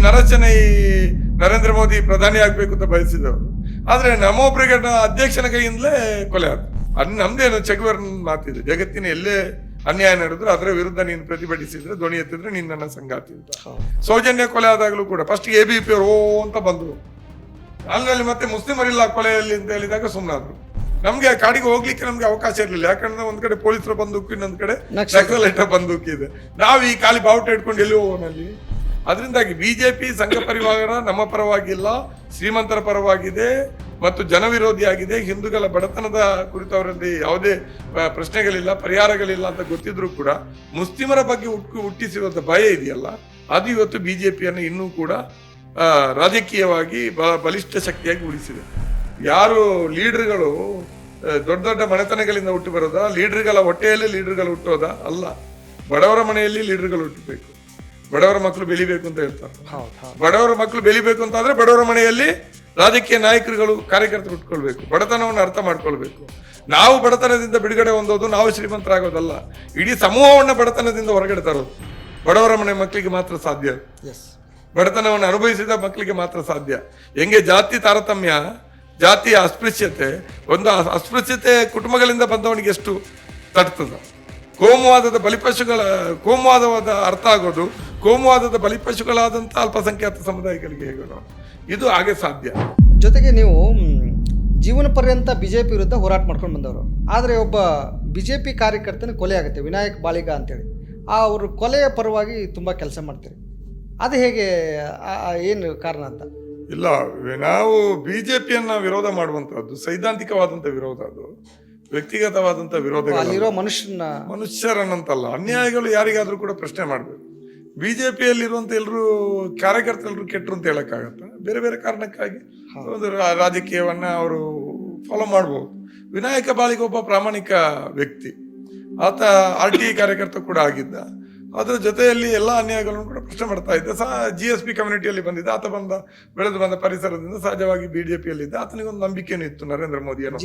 ನರಚನೆ ಈ ನರೇಂದ್ರ ಮೋದಿ ಪ್ರಧಾನಿ ಆಗ್ಬೇಕು ಅಂತ ಬಯಸಿದವರು. ಆದ್ರೆ ನಮೋ ಬ್ರಿಗೇಡ್ ಅಧ್ಯಕ್ಷನ ಕೈಯಿಂದಲೇ ಕೊಲೆ ಆದ. ನಮ್ದೇನು ಚೆಗುವೇರ್ ಮಾತಿದೆ, ಜಗತ್ತಿನ ಎಲ್ಲೇ ಅನ್ಯಾಯ ನಡೆದ್ರು ಅದರ ವಿರುದ್ಧ ನೀನು ಪ್ರತಿಭಟಿಸಿದ್ರೆ ಧ್ವನಿ ಎತ್ತಿದ್ರೆ ನೀನ್ ನನ್ನ ಸಂಗಾತಿ ಅಂತ. ಸೌಜನ್ಯ ಕೊಲೆ ಆದಾಗಲೂ ಕೂಡ ಫಸ್ಟ್ ABP ಅವರು ಅಂತ ಬಂದ್ರು, ಅಲ್ಲಿ ಮತ್ತೆ ಮುಸ್ಲಿಮರಿಲ್ಲ ಕೊಲೆಯಲ್ಲಿ ಅಂತ ಹೇಳಿದಾಗ ಸುಮ್ಮನಾದ್ರು. ನಮ್ಗೆ ಕಾಡಿಗೆ ಹೋಗ್ಲಿಕ್ಕೆ ನಮ್ಗೆ ಅವಕಾಶ ಇರ್ಲಿಲ್ಲ, ಯಾಕಂದ್ರೆ ಒಂದ್ ಕಡೆ ಪೊಲೀಸರ ಬಂದೂಕು, ಇನ್ನೊಂದ್ ಕಡೆ ನಕ್ಸಲೈಟರ ಬಂದೂಕು ಇದೆ. ನಾವು ಈ ಖಾಲಿ ಬಾವುಟ ಇಟ್ಕೊಂಡು ಎಲ್ಲಿ ಹೋಗೋನಲ್ಲಿ. ಅದರಿಂದಾಗಿ ಬಿಜೆಪಿ ಸಂಘ ಪರಿವಾರ ನಮ್ಮ ಪರವಾಗಿಲ್ಲ, ಶ್ರೀಮಂತರ ಪರವಾಗಿದೆ ಮತ್ತು ಜನವಿರೋಧಿಯಾಗಿದೆ. ಹಿಂದೂಗಳ ಬಡತನದ ಕುರಿತು ಅವರಲ್ಲಿ ಯಾವುದೇ ಪ್ರಶ್ನೆಗಳಿಲ್ಲ, ಪರಿಹಾರಗಳಿಲ್ಲ ಅಂತ ಗೊತ್ತಿದ್ರು ಕೂಡ ಮುಸ್ಲಿಮರ ಬಗ್ಗೆ ಹುಟ್ಟಿಸಿರುವಂತ ಭಯ ಇದೆಯಲ್ಲ, ಅದು ಇವತ್ತು ಬಿಜೆಪಿಯನ್ನು ಇನ್ನೂ ಕೂಡ ರಾಜಕೀಯವಾಗಿ ಬಲಿಷ್ಠ ಶಕ್ತಿಯಾಗಿ ಉಳಿಸಿದೆ. ಯಾರು ಲೀಡರ್ಗಳು ದೊಡ್ಡ ದೊಡ್ಡ ಮನೆತನಗಳಿಂದ ಹುಟ್ಟು ಬರೋದಾ, ಲೀಡರ್ಗಳ ಹೊಟ್ಟೆಯಲ್ಲಿ ಲೀಡರ್ಗಳು ಹುಟ್ಟೋದಾ? ಅಲ್ಲ, ಬಡವರ ಮನೆಯಲ್ಲಿ ಲೀಡರ್ಗಳು ಹುಟ್ಟಬೇಕು, ಬಡವರ ಮಕ್ಕಳು ಬೆಳಿಬೇಕು ಅಂತ ಹೇಳ್ತಾರೆ. ಬಡವರ ಮಕ್ಕಳು ಬೆಳಿಬೇಕು ಅಂತ ಆದ್ರೆ ಬಡವರ ಮನೆಯಲ್ಲಿ ರಾಜಕೀಯ ನಾಯಕರುಗಳು ಕಾರ್ಯಕರ್ತರು ಹುಟ್ಕೊಳ್ಬೇಕು, ಬಡತನವನ್ನು ಅರ್ಥ ಮಾಡ್ಕೊಳ್ಬೇಕು. ನಾವು ಬಡತನದಿಂದ ಬಿಡುಗಡೆ ಹೊಂದೋದು, ನಾವು ಶ್ರೀಮಂತರಾಗೋದಲ್ಲ, ಇಡೀ ಸಮೂಹವನ್ನ ಬಡತನದಿಂದ ಹೊರಗಡೆ ತರೋದು ಬಡವರ ಮನೆ ಮಕ್ಕಳಿಗೆ ಮಾತ್ರ ಸಾಧ್ಯ. ಬಡತನವನ್ನು ಅನುಭವಿಸಿದ ಮಕ್ಕಳಿಗೆ ಮಾತ್ರ ಸಾಧ್ಯ. ಹೆಂಗೆ ಜಾತಿ ತಾರತಮ್ಯ, ಜಾತಿಯ ಅಸ್ಪೃಶ್ಯತೆ, ಒಂದು ಅಸ್ಪೃಶ್ಯತೆ ಕುಟುಂಬಗಳಿಂದ ಬಂದವನಿಗೆ ಎಷ್ಟು ತಟ್ತದ, ಕೋಮುವಾದದ ಕೋಮುವಾದವಾದ ಅರ್ಥ ಆಗೋದು ಕೋಮುವಾದದ ಬಲಿಪಶುಗಳಾದಂಥ ಅಲ್ಪಸಂಖ್ಯಾತ ಸಮುದಾಯಗಳಿಗೆ ಹೇಗೋದು, ಇದು ಹಾಗೆ ಸಾಧ್ಯ. ಜೊತೆಗೆ ನೀವು ಜೀವನ ಪರ್ಯಂತ ಬಿಜೆಪಿ ವಿರುದ್ಧ ಹೋರಾಟ ಮಾಡ್ಕೊಂಡು ಬಂದವರು, ಆದರೆ ಒಬ್ಬ ಬಿಜೆಪಿ ಕಾರ್ಯಕರ್ತನ ಕೊಲೆ ಆಗುತ್ತೆ, ವಿನಾಯಕ್ ಬಾಳಿಗ ಅಂತೇಳಿ. ಅವರು ಕೊಲೆಯ ಪರವಾಗಿ ತುಂಬ ಕೆಲಸ ಮಾಡ್ತೀರಿ, ಅದು ಹೇಗೆ, ಏನು ಕಾರಣ ಅಂತ? ಇಲ್ಲ, ನಾವು ಬಿಜೆಪಿಯನ್ನ ವಿರೋಧ ಮಾಡುವಂತಹದ್ದು ಸೈದ್ಧಾಂತಿಕವಾದಂಥ ವಿರೋಧ, ಅದು ವ್ಯಕ್ತಿಗತವಾದಂಥ ವಿರೋಧ. ಮನುಷ್ಯರನ್ನಂತಲ್ಲ, ಅನ್ಯಾಯಗಳು ಯಾರಿಗಾದ್ರೂ ಕೂಡ ಪ್ರಶ್ನೆ ಮಾಡಬೇಕು. ಬಿಜೆಪಿಯಲ್ಲಿರುವಂತ ಎಲ್ಲರೂ ಕಾರ್ಯಕರ್ತರು ಕೆಟ್ಟರು ಅಂತ ಹೇಳಕ್ಕಾಗತ್ತ? ಬೇರೆ ಬೇರೆ ಕಾರಣಕ್ಕಾಗಿ ಒಂದು ರಾಜಕೀಯವನ್ನ ಅವರು ಫಾಲೋ ಮಾಡ್ಬೋದು. ವಿನಾಯಕ ಬಾಳಿಗ ಒಬ್ಬ ಪ್ರಾಮಾಣಿಕ ವ್ಯಕ್ತಿ, ಆತ RTI ಕಾರ್ಯಕರ್ತ ಕೂಡ ಆಗಿದ್ದ. ಅದರ ಜೊತೆಯಲ್ಲಿ ಎಲ್ಲ ಅನ್ಯಾಯಗಳನ್ನು ಕೂಡ ಪ್ರಶ್ನೆ ಮಾಡ್ತಾ ಇದ್ದ. GSP ಕಮ್ಯುನಿಟಿಯಲ್ಲಿ ಬಂದಿದ್ದ ಆತ, ಬೆಳೆದು ಬಂದ ಪರಿಸರದಿಂದ ಸಹಜವಾಗಿ ಬಿಜೆಪಿಯಲ್ಲಿದ್ದ. ಆತನಿಗೊಂದು ನಂಬಿಕೆನೂ ಇತ್ತು ನರೇಂದ್ರ ಮೋದಿಯನ್ನು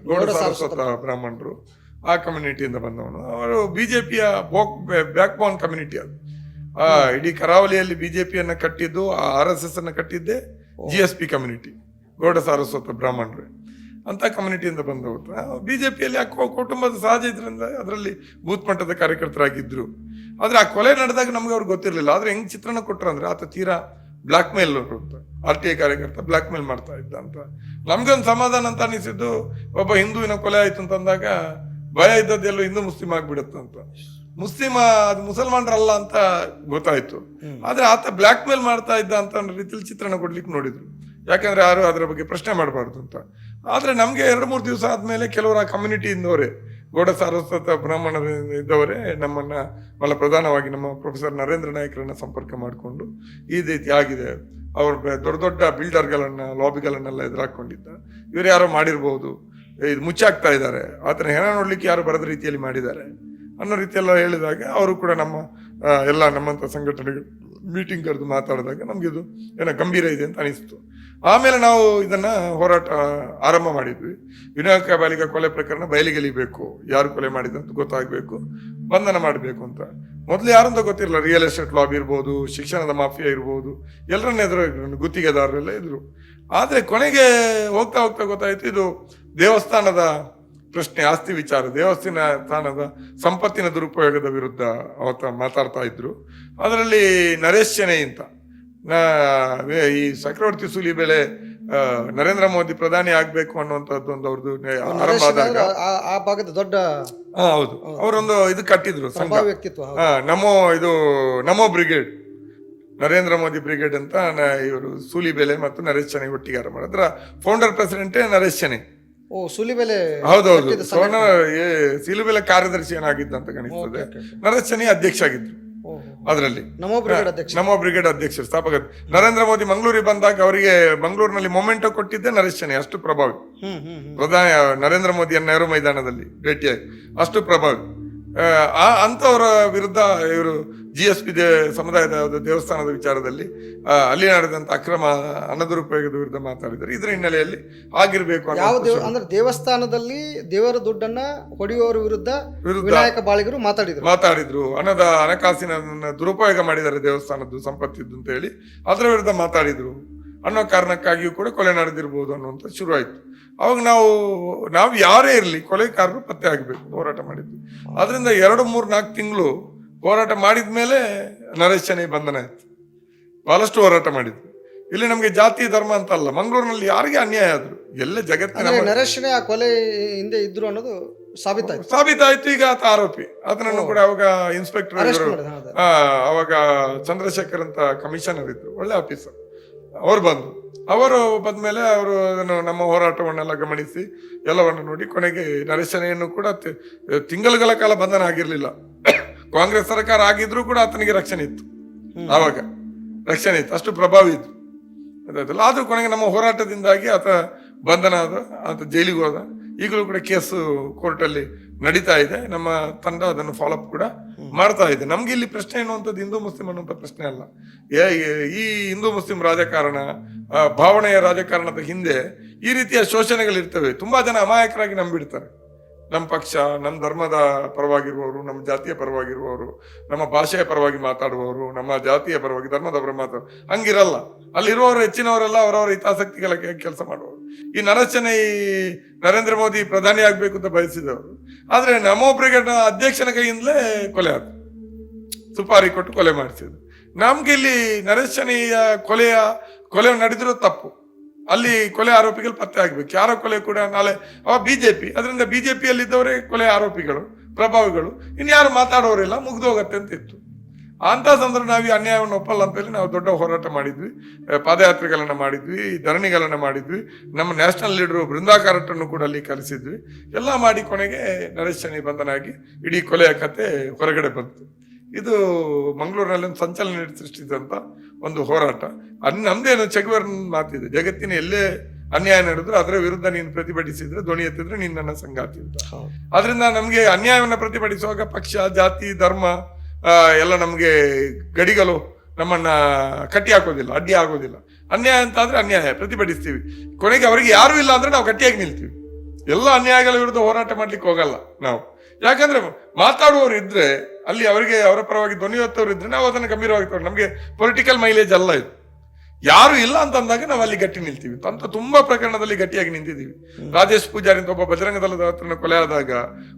ಗೌಡ ಸಾರಸ್ವತ ಬ್ರಾಹ್ಮಣರು, ಆ ಕಮ್ಯುನಿಟಿಯಿಂದ ಬಂದವನು. ಅವರು ಬಿಜೆಪಿಯ ಬ್ಯಾಕ್ ಬೋನ್ ಕಮ್ಯುನಿಟಿ. ಅದು ಇಡೀ ಕರಾವಳಿಯಲ್ಲಿ ಬಿಜೆಪಿಯನ್ನ ಕಟ್ಟಿದ್ದು, RSS ಅನ್ನ ಕಟ್ಟಿದ್ದೆ GSP ಕಮ್ಯುನಿಟಿ, ಗೌಡ ಸಾರಸ್ವತ ಬ್ರಾಹ್ಮಣರು ಅಂತ ಕಮ್ಯುನಿಟಿಯಿಂದ ಬಂದವರು. ಬಿಜೆಪಿಯಲ್ಲಿ ಆ ಕುಟುಂಬದ ಸಹಜ ಇದರಿಂದ ಅದರಲ್ಲಿ ಬೂತ್ ಮಟ್ಟದ ಕಾರ್ಯಕರ್ತರಾಗಿದ್ರು. ಆದ್ರೆ ಆ ಕೊಲೆ ನಡೆದಾಗ ನಮ್ಗೆ ಅವ್ರಿಗೆ ಗೊತ್ತಿರಲಿಲ್ಲ. ಆದ್ರೆ ಹೆಂಗ್ ಚಿತ್ರಣ ಕೊಟ್ರಂದ್ರೆ ಆತ ತೀರಾ ಬ್ಲಾಕ್ ಮೇಲ್ ಅಂತ, RTI ಕಾರ್ಯಕರ್ತ ಬ್ಲಾಕ್ ಮೇಲ್ ಮಾಡ್ತಾ ಇದ್ದ ಅಂತ. ನಮ್ಗೊಂದು ಸಮಾಧಾನ ಅಂತ ಅನಿಸಿದ್ದು, ಒಬ್ಬ ಹಿಂದೂವಿನ ಕೊಲೆ ಆಯ್ತು ಅಂತಂದಾಗ ಭಯ ಇದ್ದದ್ದೆಲ್ಲೋ ಹಿಂದೂ ಮುಸ್ಲಿಂ ಆಗ್ಬಿಡುತ್ತಂತ. ಅದು ಮುಸಲ್ಮಾನರಲ್ಲ ಅಂತ ಗೊತ್ತಾಯ್ತು. ಆದ್ರೆ ಆತ ಬ್ಲಾಕ್ ಮೇಲ್ ಮಾಡ್ತಾ ಇದ್ದ ಅಂತ ರೀತಿಯಲ್ಲಿ ಚಿತ್ರಣ ಕೊಡ್ಲಿಕ್ಕೆ ನೋಡಿದ್ರು, ಯಾಕಂದ್ರೆ ಯಾರು ಅದರ ಬಗ್ಗೆ ಪ್ರಶ್ನೆ ಮಾಡಬಾರ್ದು ಅಂತ. ಆದ್ರೆ ನಮ್ಗೆ 2-3 ದಿವಸ ಆದ್ಮೇಲೆ ಕೆಲವರು ಆ ಕಮ್ಯುನಿಟಿ ಇಂದವರೇ, ಗೌಡ ಸಾರಸ್ವತ ಬ್ರಾಹ್ಮಣರ ಇದ್ದವರೇ ನಮ್ಮನ್ನ ಪ್ರಧಾನವಾಗಿ ನಮ್ಮ ಪ್ರೊಫೆಸರ್ ನರೇಂದ್ರ ನಾಯ್ಕರನ್ನ ಸಂಪರ್ಕ ಮಾಡಿಕೊಂಡು ಈ ರೀತಿ ಆಗಿದೆ, ಅವ್ರು ದೊಡ್ಡ ದೊಡ್ಡ ಬಿಲ್ಡರ್ಗಳನ್ನ ಲಾಬಿಗಳನ್ನೆಲ್ಲ ಎದುರಾಕೊಂಡಿದ್ದ, ಇವ್ರು ಯಾರೋ ಮಾಡಿರ್ಬೋದು, ಇದು ಮುಚ್ಚಾಕ್ತಾ ಇದ್ದಾರೆ, ಆತನ ಹೆಣ ನೋಡ್ಲಿಕ್ಕೆ ಯಾರು ಬರದ ರೀತಿಯಲ್ಲಿ ಮಾಡಿದ್ದಾರೆ ಅನ್ನೋ ರೀತಿಯೆಲ್ಲ ಹೇಳಿದಾಗ ಅವರು ಕೂಡ ಎಲ್ಲ ನಮ್ಮಂತ ಸಂಘಟನೆಗಳು ಮೀಟಿಂಗ್ ಕರೆದು ಮಾತಾಡಿದಾಗ ನಮ್ಗೆ ಇದು ಏನೋ ಗಂಭೀರ ಇದೆ ಅಂತ ಅನಿಸ್ತು. ಆಮೇಲೆ ನಾವು ಇದನ್ನ ಹೋರಾಟ ಆರಂಭ ಮಾಡಿದ್ವಿ. ವಿನಾಯಕ ಬಾಳಿಗ ಕೊಲೆ ಪ್ರಕರಣ ಬಯಲಿಗೆಳಿಬೇಕು, ಯಾರು ಕೊಲೆ ಮಾಡಿದಂತ ಗೊತ್ತಾಗಬೇಕು, ಬಂಧನ ಮಾಡಬೇಕು ಅಂತ. ಮೊದಲು ಯಾರಂತ ಗೊತ್ತಿರಲಿಲ್ಲ, ರಿಯಲ್ ಎಸ್ಟೇಟ್ ಲಾಬಿ ಇರ್ಬೋದು, ಶಿಕ್ಷಣದ ಮಾಫಿಯಾ ಇರ್ಬೋದು, ಎಲ್ಲರನ್ನ ಎದುರು ಗುತ್ತಿಗೆದಾರರೆಲ್ಲ ಇದ್ರು. ಆದ್ರೆ ಕೊನೆಗೆ ಹೋಗ್ತಾ ಹೋಗ್ತಾ ಗೊತ್ತಾಯ್ತು ಇದು ದೇವಸ್ಥಾನದ ಪ್ರಶ್ನೆ, ಆಸ್ತಿ ವಿಚಾರ, ದೇವಸ್ಥಾನದ ಸಂಪತ್ತಿನ ದುರುಪಯೋಗದ ವಿರುದ್ಧ ಅವತ್ತ ಮಾತಾಡ್ತಾ ಇದ್ರು. ಅದರಲ್ಲಿ ನರೇಶ್ ಚೆನ್ನೈ ಅಂತ, ಈ ಚಕ್ರವರ್ತಿ ಸೂಲಿಬೆಲೆ ನರೇಂದ್ರ ಮೋದಿ ಪ್ರಧಾನಿ ಆಗ್ಬೇಕು ಅನ್ನುವಂಥದ್ದು ಒಂದು ಅವ್ರದ್ದು ಆರಂಭ ಆದಾಗ ಆ ಭಾಗದ ದೊಡ್ಡ ಹೌದು, ಅವರೊಂದು ಇದು ಕಟ್ಟಿದ್ರು ಸಂಘ, ನಮೋ ಬ್ರಿಗೇಡ್, ನರೇಂದ್ರ ಮೋದಿ ಬ್ರಿಗೇಡ್ ಅಂತ. ಇವರು ಸೂಲಿಬೆಲೆ ಮತ್ತು ನರೇಶ್ ಚೆನ್ನೈ ಒಟ್ಟಿಗೆ ಆರಂಭ ಮಾಡಿದ್ರು. ಅದರ ಫೌಂಡರ್ ಪ್ರೆಸಿಡೆಂಟೇ ನರೇಶ್ ಚೆನ್ನೈ. ಸೂಲಿಬೆಲೆ, ಹೌದೌದು, ಸೂಲಿಬೆಲೆ ಕಾರ್ಯದರ್ಶಿ ಏನಾಗಿದ್ದ ಅಂತ ಕಾಣಿಸ್ತದೆ. ನರೇಶ್ ಚೆನ್ನೈ ಅಧ್ಯಕ್ಷ ಆಗಿದ್ರು ಅದರಲ್ಲಿ, ನಮೋ ಬ್ರಿಗೇಡ್ ಅಧ್ಯಕ್ಷರು, ಸ್ಥಾಪಕ. ನರೇಂದ್ರ ಮೋದಿ ಮಂಗಳೂರಿಗೆ ಬಂದಾಗ ಅವರಿಗೆ ಮಂಗಳೂರಿನಲ್ಲಿ ಮೊಮೆಂಟೋ ಕೊಟ್ಟಿದ್ದೆ ನರೇಶ್ ಚೆನ್ನೈ, ಅಷ್ಟು ಪ್ರಭಾವಿ. ಪ್ರಧಾನಿ ನರೇಂದ್ರ ಮೋದಿಯ ನೆಹರು ಮೈದಾನದಲ್ಲಿ ಭೇಟಿಯಾಗಿ ಅಷ್ಟು ಪ್ರಭಾವಿ. ಅಂತವರ ವಿರುದ್ಧ ಇವರು GSP ಸಮುದಾಯದ ದೇವಸ್ಥಾನದ ವಿಚಾರದಲ್ಲಿ ಅಲ್ಲಿ ನಡೆದಂತ ಅಕ್ರಮ ಹಣ ದುರುಪಯೋಗದ ವಿರುದ್ಧ ಮಾತಾಡಿದರು. ಇದರ ಹಿನ್ನೆಲೆಯಲ್ಲಿ ಆಗಿರ್ಬೇಕು ಯಾವ ಅಂದ್ರೆ ದೇವಸ್ಥಾನದಲ್ಲಿ ದೇವರ ದುಡ್ಡನ್ನ ಹೊಡೆಯುವವರ ವಿರುದ್ಧ ವಿನಾಯಕ ಬಾಳಿಗರು ಮಾತಾಡಿದ್ರು. ಹಣಕಾಸಿನ ದುರುಪಯೋಗ ಮಾಡಿದ್ದಾರೆ ದೇವಸ್ಥಾನದ್ದು ಸಂಪತ್ತಿದ್ದು ಅಂತ ಹೇಳಿ ಅದರ ವಿರುದ್ಧ ಮಾತಾಡಿದ್ರು ಅನ್ನೋ ಕಾರಣಕ್ಕಾಗಿಯೂ ಕೂಡ ಕೊಲೆ ನಡೆದಿರ್ಬೋದು ಅನ್ನುವಂಥ ಶುರುವಾಯಿತು. ಅವಾಗ ನಾವು ಯಾರೇ ಇರಲಿ ಕೊಲೆಗಾರರು ಪತ್ತೆ ಆಗಬೇಕು ಹೋರಾಟ ಮಾಡಿದ್ವಿ. ಅದರಿಂದ 2-3-4 ತಿಂಗಳು ಹೋರಾಟ ಮಾಡಿದ ಮೇಲೆ ನರೇಶ್ ಚೆನ್ನೈ ಬಂಧನ ಆಯ್ತು. ಬಹಳಷ್ಟು ಹೋರಾಟ ಮಾಡಿದ್ವಿ. ಇಲ್ಲಿ ನಮಗೆ ಜಾತಿ ಧರ್ಮ ಅಂತ ಅಲ್ಲ, ಮಂಗಳೂರಿನಲ್ಲಿ ಯಾರಿಗೆ ಅನ್ಯಾಯ ಆದ್ರು ಎಲ್ಲ ಜಗತ್ತಿನ ನರೇಶ್ ಆ ಕೊಲೆ ಹಿಂದೆ ಇದ್ರು ಅನ್ನೋದು ಸಾಬೀತಾಯ್ತು. ಈಗ ಆತ ಆರೋಪಿ. ಅದನ್ನು ಕೂಡ ಅವಾಗ ಇನ್ಸ್ಪೆಕ್ಟರ್ ಅವಾಗ ಚಂದ್ರಶೇಖರ್ ಅಂತ ಕಮಿಷನರ್ ಇದ್ರು, ಒಳ್ಳೆ ಆಫೀಸರ್. ಅವರು ಬಂದ್ಮೇಲೆ ಅವರು ನಮ್ಮ ಹೋರಾಟವನ್ನೆಲ್ಲ ಗಮನಿಸಿ ಎಲ್ಲವನ್ನು ನೋಡಿ ಕೊನೆಗೆ ನರೇಶ್ ಚೆನ್ನೈಯನ್ನು ಕೂಡ ತಿಂಗಳುಗಳ ಕಾಲ ಬಂಧನ ಆಗಿರ್ಲಿಲ್ಲ. ಕಾಂಗ್ರೆಸ್ ಸರ್ಕಾರ ಆಗಿದ್ರು ಕೂಡ ಆತನಿಗೆ ರಕ್ಷಣೆ ಇತ್ತು. ಆವಾಗ ರಕ್ಷಣೆ ಇತ್ತು, ಅಷ್ಟು ಪ್ರಭಾವಿ ಇತ್ತು. ಆದ್ರೂ ಕೊನೆಗೆ ನಮ್ಮ ಹೋರಾಟದಿಂದಾಗಿ ಆತ ಬಂಧನ ಆದ, ಆತ ಜೈಲಿಗೆ ಹೋದ. ಈಗಲೂ ಕೂಡ ಕೇಸು ಕೋರ್ಟಲ್ಲಿ ನಡೀತಾ ಇದೆ. ನಮ್ಮ ತಂಡ ಅದನ್ನು ಫಾಲೋಅಪ್ ಕೂಡ ಮಾಡ್ತಾ ಇದೆ. ನಮ್ಗೆ ಇಲ್ಲಿ ಪ್ರಶ್ನೆ ಎನ್ನುವಂಥದ್ದು ಹಿಂದೂ ಮುಸ್ಲಿಂ ಅನ್ನುವಂಥ ಪ್ರಶ್ನೆ ಅಲ್ಲ. ಈ ಹಿಂದೂ ಮುಸ್ಲಿಂ ರಾಜಕಾರಣ, ಭಾವನೆಯ ರಾಜಕಾರಣದ ಹಿಂದೆ ಈ ರೀತಿಯ ಶೋಷಣೆಗಳಿರ್ತವೆ. ತುಂಬಾ ಜನ ಅಮಾಯಕರಾಗಿ ನಂಬಿಡ್ತಾರೆ. ನಮ್ಮ ಪಕ್ಷ, ನಮ್ಮ ಧರ್ಮದ ಪರವಾಗಿರುವವರು, ನಮ್ಮ ಜಾತಿಯ ಪರವಾಗಿರುವವರು, ನಮ್ಮ ಭಾಷೆಯ ಪರವಾಗಿ ಮಾತಾಡುವವರು, ನಮ್ಮ ಜಾತಿಯ ಪರವಾಗಿ ಧರ್ಮದ ಪರ ಹಂಗಿರಲ್ಲ. ಅಲ್ಲಿರುವವರು ಹೆಚ್ಚಿನವರೆಲ್ಲ ಅವರವರ ಹಿತಾಸಕ್ತಿಗಳ ಕೆಲಸ ಮಾಡುವವರು. ಈ ನರೇಶ್ ಚೆನ್ನೈ ನರೇಂದ್ರ ಮೋದಿ ಪ್ರಧಾನಿ ಆಗ್ಬೇಕು ಅಂತ ಬಯಸಿದವರು. ಆದ್ರೆ ನಮೋ ಬ್ರಿಗೇಡ್ ಅಧ್ಯಕ್ಷನ ಕೈಯಿಂದಲೇ ಕೊಲೆ ಆದ, ಸುಪಾರಿ ಕೊಟ್ಟು ಕೊಲೆ ಮಾಡಿಸಿದ್ರು. ನಮ್ಗೆ ಇಲ್ಲಿ ನರೇಶ್ ಚೆನ್ನೈಯ ಕೊಲೆ ನಡೆದಿರೋ ತಪ್ಪು. ಅಲ್ಲಿ ಕೊಲೆ ಆರೋಪಿಗಳು ಪತ್ತೆ ಆಗ್ಬೇಕು. ಯಾರೋ ಕೊಲೆ ಕೂಡ ನಾಳೆ ಬಿಜೆಪಿ, ಅದರಿಂದ ಬಿಜೆಪಿಯಲ್ಲಿದ್ದವರೇ ಕೊಲೆ ಆರೋಪಿಗಳು, ಪ್ರಭಾವಿಗಳು. ಇನ್ಯಾರು ಮಾತಾಡೋರಿಲ್ಲ, ಮುಗ್ದು ಹೋಗತ್ತೆ ಅಂತ ಇತ್ತು. ಅಂತ ಸಂದರ್ಭ ನಾವು ಈ ಅನ್ಯಾಯವನ್ನು ಒಪ್ಪಲ್ಲ ಅಂತ ಹೇಳಿ ನಾವು ದೊಡ್ಡ ಹೋರಾಟ ಮಾಡಿದ್ವಿ, ಪಾದಯಾತ್ರೆಗಳನ್ನ ಮಾಡಿದ್ವಿ, ಧರಣಿಗಳನ್ನ ಮಾಡಿದ್ವಿ. ನಮ್ಮ ನ್ಯಾಷನಲ್ ಲೀಡರ್ ಬೃಂದಾ ಕಾರಟನ್ನು ಕೂಡ ಅಲ್ಲಿ ಕರೆಸಿದ್ವಿ. ಎಲ್ಲ ಮಾಡಿ ಕೊನೆಗೆ ನರೇಶ್ ಚೆನ್ನೈ ಬಂಧನ ಆಗಿ ಇಡೀ ಕೊಲೆಯ ಕತೆ ಹೊರಗಡೆ ಬಂತು. ಇದು ಮಂಗಳೂರಿನಲ್ಲಿ ಒಂದು ಸಂಚಲನ ಸೃಷ್ಟಿಸಿದಂತ ಒಂದು ಹೋರಾಟ. ನಮ್ದೇನು ಚೆಗುವೇರ್ ಮಾತಿದೆ, ಜಗತ್ತಿನ ಎಲ್ಲೇ ಅನ್ಯಾಯ ನಡೆದ್ರು ಅದರ ವಿರುದ್ಧ ನೀನು ಪ್ರತಿಭಟಿಸಿದ್ರೆ, ಧ್ವನಿ ಎತ್ತಿದ್ರೆ ನೀನು ನನ್ನ ಸಂಗಾತಿ ಅಂತ. ಆದ್ರಿಂದ ನಮ್ಗೆ ಅನ್ಯಾಯವನ್ನ ಪ್ರತಿಭಟಿಸುವಾಗ ಪಕ್ಷ, ಜಾತಿ, ಧರ್ಮ ಎಲ್ಲ ನಮ್ಗೆ ಗಡಿಗಳು ನಮ್ಮನ್ನ ಕಟ್ಟಿ ಹಾಕೋದಿಲ್ಲ, ಅಡ್ಡಿ ಆಗೋದಿಲ್ಲ. ಅನ್ಯಾಯ ಅಂತ ಆದ್ರೆ ಅನ್ಯಾಯ ಪ್ರತಿಭಟಿಸ್ತೀವಿ. ಕೊನೆಗೆ ಅವರಿಗೆ ಯಾರು ಇಲ್ಲ ಅಂದ್ರೆ ನಾವು ಗಟ್ಟಿಯಾಗಿ ನಿಲ್ತೀವಿ. ಎಲ್ಲ ಅನ್ಯಾಯಗಳ ವಿರುದ್ಧ ಹೋರಾಟ ಮಾಡ್ಲಿಕ್ಕೆ ಹೋಗಲ್ಲ ನಾವು. ಯಾಕಂದ್ರೆ ಮಾತಾಡುವವರು ಇದ್ರೆ, ಅಲ್ಲಿ ಅವರಿಗೆ ಅವರ ಪರವಾಗಿ ಧ್ವನಿ ಎತ್ತವರು ಇದ್ರೆ ನಾವು ಅದನ್ನು ಗಂಭೀರವಾಗಿ ತಗೊಂಡು, ನಮ್ಗೆ ಪೊಲಿಟಿಕಲ್ ಮೈಲೇಜ್ ಅಲ್ಲ ಇದು. ಯಾರು ಇಲ್ಲ ಅಂತ ಅಂದಾಗ ನಾವು ಅಲ್ಲಿ ಗಟ್ಟಿ ನಿಲ್ತೀವಿ ಅಂತ ತುಂಬಾ ಪ್ರಕರಣದಲ್ಲಿ ಗಟ್ಟಿಯಾಗಿ ನಿಂತಿದ್ದೀವಿ. ರಾಜೇಶ್ ಪೂಜಾರಿ ಅಂತ ಒಬ್ಬ ಬಜರಂಗ ದಳದ ಹತ್ರ ಕೊಲೆ ಆದಾಗ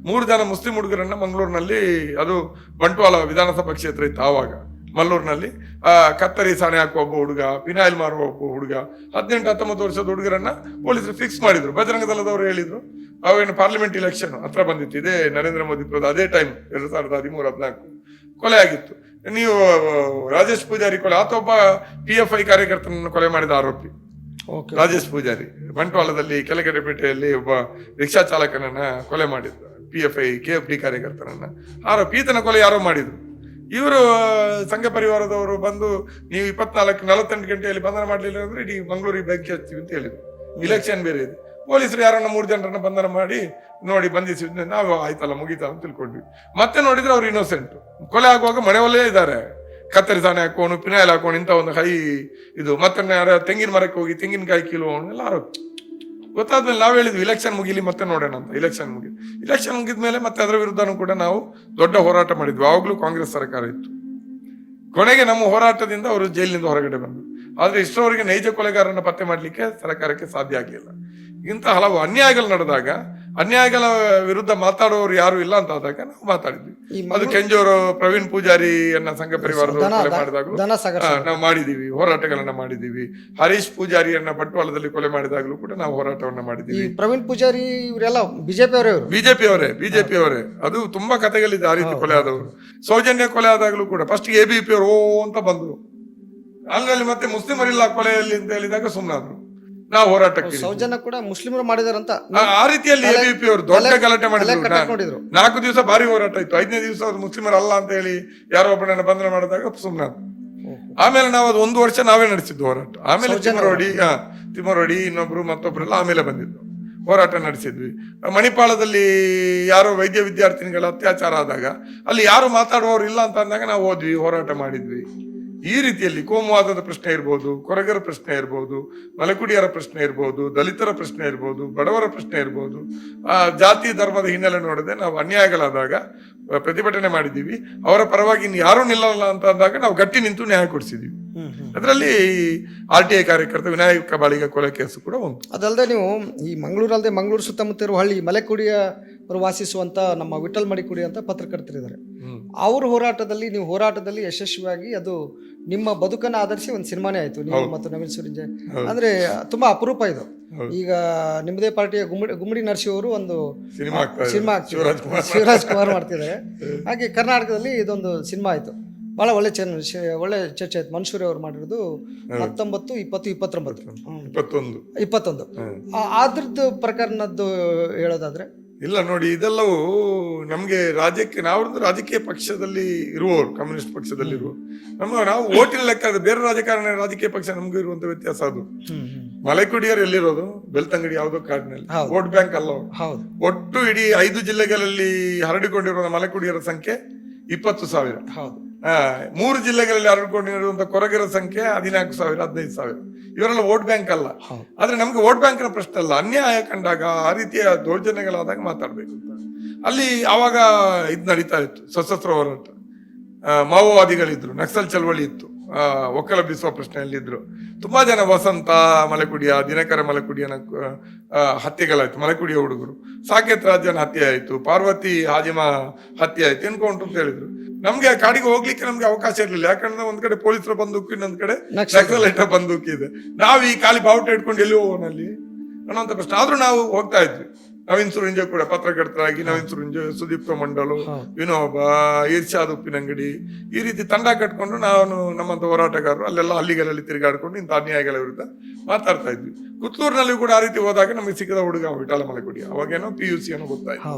3 ಜನ ಮುಸ್ಲಿಂ ಹುಡುಗರನ್ನ ಮಂಗಳೂರಿನಲ್ಲಿ, ಅದು ಬಂಟ್ವಾಳ ವಿಧಾನಸಭಾ ಕ್ಷೇತ್ರ ಇತ್ತು ಆವಾಗ, ಮಲ್ಲೂರಿನಲ್ಲಿ ಕತ್ತರಿ ಸಾಣೆ ಹಾಕುವ ಒಬ್ಬ ಹುಡುಗ, ಪಿನಾಯಿಲ್ ಮಾರುವ ಒಬ್ಬ ಹುಡುಗ, 18-19 ವರ್ಷದ ಹುಡುಗರನ್ನ ಪೊಲೀಸರು ಫಿಕ್ಸ್ ಮಾಡಿದ್ರು. ಬಜರಂಗ ದಳದವರು ಹೇಳಿದ್ರು, ಅವೇನು ಪಾರ್ಲಿಮೆಂಟ್ ಇಲೆಕ್ಷನ್ ಹತ್ರ ಬಂದಿತ್ತು, ಇದೇ ನರೇಂದ್ರ ಮೋದಿ ಅದೇ ಟೈಮ್ 2013-14 ಕೊಲೆ ಆಗಿತ್ತು. ನೀವು ರಾಜೇಶ್ ಪೂಜಾರಿ ಕೊಲೆ, ಆತ ಒಬ್ಬ PFI ಕಾರ್ಯಕರ್ತನನ್ನು ಕೊಲೆ ಮಾಡಿದ ಆರೋಪಿ ರಾಜೇಶ್ ಪೂಜಾರಿ. ಬಂಟ್ವಾಳದಲ್ಲಿ ಕೆಳಗಡೆಪೇಟೆಯಲ್ಲಿ ಒಬ್ಬ ರಿಕ್ಷಾ ಚಾಲಕನನ್ನ ಕೊಲೆ ಮಾಡಿದ್ರು, PFI KFD ಕಾರ್ಯಕರ್ತನನ್ನ ಆರೋಪಿ. ಈತನ ಕೊಲೆ ಯಾರೋ ಮಾಡಿದ್ರು. ಇವರು ಸಂಘ ಪರಿವಾರದವರು ಬಂದು ನೀವು 24-48 ಗಂಟೆಯಲ್ಲಿ ಬಂಧನ ಮಾಡಲಿಲ್ಲ ಅಂದ್ರೆ ಇಡೀ ಮಂಗಳೂರಿಗೆ ಬೆಂಕಿ ಹಚ್ತೀವಿ ಅಂತ ಹೇಳಿದ್ರು. ಇಲೆಕ್ಷನ್ ಬೇರೆ ಇದೆ. ಪೊಲೀಸರು ಯಾರನ್ನ 3 ಜನರನ್ನ ಬಂಧನ ಮಾಡಿ ನೋಡಿ ಬಂಧಿಸಿದ್ವಿ. ನಾವು ಆಯ್ತಲ್ಲ ಮುಗೀತಾ ಅಂತ ತಿಳ್ಕೊಂಡ್ವಿ. ಮತ್ತೆ ನೋಡಿದ್ರೆ ಅವ್ರು ಇನ್ನೋಸೆಂಟ್. ಕೊಲೆ ಆಗುವಾಗ ಮನೆಯಲ್ಲೇ ಇದ್ದಾರೆ, ಕತ್ತರಿ ಸಾಣೆ ಹಾಕೋನು, ಪಿನಾಯಿಲ್ ಹಾಕೋನು, ಇಂಥ ಒಂದು ಹೈ ಇದು. ಮತ್ತೆ ಯಾರ ತೆಂಗಿನ ಮರಕ್ಕೆ ಹೋಗಿ ತೆಂಗಿನಕಾಯಿ ಕೀಲುವವನು ಎಲ್ಲ ಆರೋಪಿ. ಗೊತ್ತಾದ್ಮೇಲೆ ನಾವು ಹೇಳಿದ್ವಿ ಇಲೆಕ್ಷನ್ ಮುಗಿಲಿ ಮತ್ತೆ ನೋಡೋಣ ಅಂತ. ಇಲೆಕ್ಷನ್ ಮುಗಿದ್ಮೇಲೆ ಮತ್ತೆ ಅದರ ವಿರುದ್ಧನೂ ಕೂಡ ನಾವು ದೊಡ್ಡ ಹೋರಾಟ ಮಾಡಿದ್ವಿ. ಆವಾಗಲೂ ಕಾಂಗ್ರೆಸ್ ಸರ್ಕಾರ ಇತ್ತು. ಕೊನೆಗೆ ನಮ್ಮ ಹೋರಾಟದಿಂದ ಅವರು ಜೈಲಿನಿಂದ ಹೊರಗಡೆ ಬಂದರು. ಆದ್ರೆ ಇಷ್ಟರವರೆಗೆ ನೈಜ ಕೊಲೆಗಾರನ ಪತ್ತೆ ಮಾಡ್ಲಿಕ್ಕೆ ಸರ್ಕಾರಕ್ಕೆ ಸಾಧ್ಯ ಆಗಲಿಲ್ಲ. ಇಂಥ ಹಲವು ಅನ್ಯಾಯಗಳು ನಡೆದಾಗ, ಅನ್ಯಾಯಗಳ ವಿರುದ್ಧ ಮಾತಾಡುವವರು ಯಾರು ಇಲ್ಲ ಅಂತ ಆದಾಗ ನಾವು ಮಾತಾಡಿದ್ವಿ. ಅದು ಕೆಂಜೂರು ಪ್ರವೀಣ್ ಪೂಜಾರಿ ಅನ್ನ ಸಂಘ ಪರಿವಾರದವರು ಕೊಲೆ ಮಾಡಿದಾಗಲೂ ನಾವು ಮಾಡಿದೀವಿ, ಹೋರಾಟಗಳನ್ನ ಮಾಡಿದೀವಿ. ಹರೀಶ್ ಪೂಜಾರಿಯನ್ನ ಬಂಟ್ವಾಳದಲ್ಲಿ ಕೊಲೆ ಮಾಡಿದಾಗಲೂ ಕೂಡ ನಾವು ಹೋರಾಟವನ್ನ ಮಾಡಿದೀವಿ. ಪ್ರವೀಣ್ ಪೂಜಾರಿ ಇವರೆಲ್ಲ ಬಿಜೆಪಿ ಅವರೇ. ಅದು ತುಂಬಾ ಕಥೆಗಳಿದೆ ಆ ರೀತಿ ಕೊಲೆ ಆದವರು. ಸೌಜನ್ಯ ಕೊಲೆ ಆದಾಗಲೂ ಕೂಡ ಫಸ್ಟ್ ABP ಅವರು ಅಂತ ಬಂದ್ರು, ಅಲ್ಲಿ ಮತ್ತೆ ಮುಸ್ಲಿಮರಿಲ್ಲ ಕೊಲೆಯಲ್ಲಿ ಅಂತ ಹೇಳಿದಾಗ ಸುಮ್ಮನಾದ್ರು. ನಾವು ಹೋರಾಟಕ್ಕೆ ಸೌಜನ್ಯ ಕೂಡ ಮುಸ್ಲಿಮರು ಮಾಡಿದಾರಂತ ಆ ರೀತಿಯಲ್ಲಿ ABP ಅವರು ದೊಡ್ಡ ಗಲಾಟೆ ಮಾಡಿದ್ರು. 4 ದಿವಸ ಭಾರಿ ಹೋರಾಟ ಇತ್ತು. 5ನೇ ದಿವಸ ಅವ್ರು ಮುಸ್ಲಿಮರು ಅಲ್ಲ ಅಂತ ಹೇಳಿ ಯಾರೋ ಒಬ್ಬನನ್ನ ಬಂಧನ ಮಾಡಿದಾಗ ಸುಮ್ಮನಾದ್ರು. ಆಮೇಲೆ ನಾವು ಅದು 1 ವರ್ಷ ನಾವೇ ನಡೆಸಿದ್ದು ಹೋರಾಟ. ಆಮೇಲೆ ತಿಮ್ಮರೋಡಿ ಇನ್ನೊಬ್ರು ಮತ್ತೊಬ್ರೆಲ್ಲ ಆಮೇಲೆ ಬಂದಿದ್ದು. ಹೋರಾಟ ನಡೆಸಿದ್ವಿ. ಮಣಿಪಾಲದಲ್ಲಿ ಯಾರೋ ವೈದ್ಯ ವಿದ್ಯಾರ್ಥಿನಿಗಳ ಅತ್ಯಾಚಾರ ಆದಾಗ ಅಲ್ಲಿ ಯಾರು ಮಾತಾಡುವವರು ಇಲ್ಲ ಅಂತ ಅಂದಾಗ ನಾವು ಹೋದ್ವಿ, ಹೋರಾಟ ಮಾಡಿದ್ವಿ. ಈ ರೀತಿಯಲ್ಲಿ ಕೋಮುವಾದದ ಪ್ರಶ್ನೆ ಇರ್ಬೋದು, ಕೊರಗರ ಪ್ರಶ್ನೆ ಇರ್ಬೋದು, ಮಲೆಕುಡಿಯರ ಪ್ರಶ್ನೆ ಇರ್ಬೋದು, ದಲಿತರ ಪ್ರಶ್ನೆ ಇರ್ಬೋದು, ಬಡವರ ಪ್ರಶ್ನೆ ಇರ್ಬೋದು, ಜಾತಿ ಧರ್ಮದ ಹಿನ್ನೆಲೆ ನೋಡದೆ ನಾವು ಅನ್ಯಾಯಗಳಾದಾಗ ಪ್ರತಿಭಟನೆ ಮಾಡಿದ್ದೀವಿ. ಅವರ ಪರವಾಗಿ ಇನ್ನು ಯಾರೂ ನಿಲ್ಲಲ್ಲ ಅಂತ ಅಂದಾಗ ನಾವು ಗಟ್ಟಿ ನಿಂತು ನ್ಯಾಯ ಕೊಡಿಸಿದ್ವಿ. ಅದರಲ್ಲಿ RTI ಕಾರ್ಯಕರ್ತ ವಿನಾಯಕ ಬಾಳಿಗ ಕೊಲೆ ಕೇಸು ಕೂಡ ಉಂಟು. ಅದಲ್ಲದೆ ನೀವು ಈ ಮಂಗಳೂರಲ್ಲದೆ ಮಂಗಳೂರು ಸುತ್ತಮುತ್ತ ಇರುವ ಹಳ್ಳಿ ಮಲೆಕುಡಿಯವರು ವಾಸಿಸುವಂತ ನಮ್ಮ ವಿಠಲ್ ಮಡಿಕುಡಿ ಅಂತ ಪತ್ರಕರ್ತರಿದ್ದಾರೆ. ಅವ್ರ ಹೋರಾಟದಲ್ಲಿ ಯಶಸ್ವಿಯಾಗಿ ಅದು ನಿಮ್ಮ ಬದುಕನ್ನು ಆಧರಿಸಿ ಒಂದು ಸಿನಿಮಾನೇ ಆಯ್ತು, ನೀವು ಮತ್ತು ನವೀನ್ ಸೂರಿಂಜೆ. ಅಂದ್ರೆ ತುಂಬಾ ಅಪರೂಪ ಇದು. ಈಗ ನಿಮ್ಮದೇ ಪಾರ್ಟಿಯ ಗುಮ್ಮಡಿ ನರಸಿ ಅವರು ಒಂದು ಸಿನಿಮಾ ಶಿವರಾಜ್ ಕುಮಾರ್ ಮಾಡ್ತಿದ್ದಾರೆ. ಹಾಗೆ ಕರ್ನಾಟಕದಲ್ಲಿ ಇದೊಂದು ಸಿನಿಮಾ ಆಯ್ತು, ಬಹಳ ಒಳ್ಳೆ ಚರ್ಚೆ ಆಯ್ತು. ಮನ್ಸೂರಿ ಅವರು ಮಾಡಿರೋದು 19, 20, 21 ಅದ್ರದ್ದು ಪ್ರಕರಣದ್ದು ಹೇಳೋದಾದ್ರೆ ಇಲ್ಲ ನೋಡಿ, ಇದೆಲ್ಲವೂ ನಮ್ಗೆ ನಾವು ರಾಜಕೀಯ ಪಕ್ಷದಲ್ಲಿ ಇರುವವರು, ಕಮ್ಯುನಿಸ್ಟ್ ಪಕ್ಷದಲ್ಲಿ ಇರುವವರು, ನಾವು ಓಟಿನ ಲೆಕ್ಕ ಬೇರೆ ರಾಜಕೀಯ ಪಕ್ಷ ನಮ್ಗೂ ಇರುವಂತ ವ್ಯತ್ಯಾಸ ಅದು. ಮಲೆಕುಡಿಯರು ಎಲ್ಲಿರೋದು? ಬೆಳ್ತಂಗಡಿ ಯಾವುದೋ ಕಾಡಿನಲ್ಲಿ, ವೋಟ್ ಬ್ಯಾಂಕ್ ಅಲ್ಲ. ಒಟ್ಟು ಇಡೀ 5 ಜಿಲ್ಲೆಗಳಲ್ಲಿ ಹರಡಿಕೊಂಡಿರುವ ಮಲೆಕುಡಿಯರ ಸಂಖ್ಯೆ 20,000. 3 ಜಿಲ್ಲೆಗಳಲ್ಲಿ ಹರಡಿಕೊಂಡಿರುವಂತಹ ಕೊರಗರ ಸಂಖ್ಯೆ 14,000, 15,000. ಇವರೆಲ್ಲ ವೋಟ್ ಬ್ಯಾಂಕ್ ಅಲ್ಲ. ಆದ್ರೆ ನಮ್ಗೆ ವೋಟ್ ಬ್ಯಾಂಕ್ನ ಪ್ರಶ್ನೆ ಅಲ್ಲ, ಅನ್ಯಾಯ ಕಂಡಾಗ ಆ ರೀತಿಯ ದೌರ್ಜನ್ಯಗಳಾದಾಗ ಮಾತಾಡ್ಬೇಕು ಅಂತ. ಅಲ್ಲಿ ಆವಾಗ ಇದು ನಡೀತಾ ಇತ್ತು, ಸಶಸ್ತ್ರ ಹೋರಾಟ, ಮಾವೋವಾದಿಗಳಿದ್ರು, ನಕ್ಸಲ್ ಚಳವಳಿ ಇತ್ತು, ಒಕ್ಕಲ ಬೀಸುವ ಪ್ರಶ್ನೆಯಲ್ಲಿದ್ರು. ತುಂಬಾ ಜನ ವಸಂತ ಮಲೆಕುಡಿಯ, ದಿನಕರ ಮಲೆಕುಡಿಯನ ಹತ್ಯೆಗಳಾಯ್ತು. ಮಲೆಕುಡಿಯ ಹುಡುಗರು ಸಾಕೇತ್ ರಾಜನ ಹತ್ಯೆ ಆಯ್ತು, ಪಾರ್ವತಿ ಹಾಜಿಮ ಹತ್ಯೆ ಆಯ್ತು, ಎನ್ಕೌಂಟರ್ ಅಂತ ಹೇಳಿದ್ರು. ನಮ್ಗೆ ಕಾಡಿಗೆ ಹೋಗ್ಲಿಕ್ಕೆ ನಮ್ಗೆ ಅವಕಾಶ ಇರ್ಲಿಲ್ಲ. ಯಾಕಂದ್ರೆ ಒಂದ್ ಕಡೆ ಪೊಲೀಸರ ಬಂದೂಕು, ಇನ್ನೊಂದ್ ಕಡೆ ನಕ್ಸಲೈಟರ ಬಂದೂಕು ಇದೆ. ನಾವು ಈ ಖಾಲಿ ಬಾವುಟ ಇಟ್ಕೊಂಡು ಎಲ್ಲಿ ಹೋಗೋನಲ್ಲಿ ಅನ್ನೋಂಥ ಪ್ರಶ್ನೆ. ಆದ್ರೂ ನಾವು ಹೋಗ್ತಾ ಇದ್ವಿ. ನವೀನ್ ಸುರಿಂಜೆ ಕೂಡ ಪತ್ರಕರ್ತರಾಗಿ, ನವೀನ್ ಸುರಿಂಜೆ, ಸುದೀಪ್ತ ಮಂಡಲು, ವಿನೋಬ, ಇರ್ಷಾದ್ ಉಪ್ಪಿನಂಗಡಿ, ಈ ರೀತಿ ತಂಡ ಕಟ್ಕೊಂಡು ನಮ್ಮಂತ ಹೋರಾಟಗಾರರು ಅಲ್ಲೆಲ್ಲ ಹಳ್ಳಿಗಳಲ್ಲಿ ತಿರುಗಾಡ್ಕೊಂಡು ಇಂಥ ಅನ್ಯಾಯಗಳ ವಿರುದ್ಧ ಮಾತಾಡ್ತಾ ಇದ್ವಿ. ಪುತ್ತೂರಿನಲ್ಲಿ ಕೂಡ ಆ ರೀತಿ ಹೋದಾಗ ನಮಗೆ ಸಿಕ್ಕದ ಹುಡುಗ ವಿಠಲ ಮಲೆಕುಡಿ, ಅವಾಗೇನೋ PUC ಏನೋ ಗೊತ್ತಾಯ್ತು.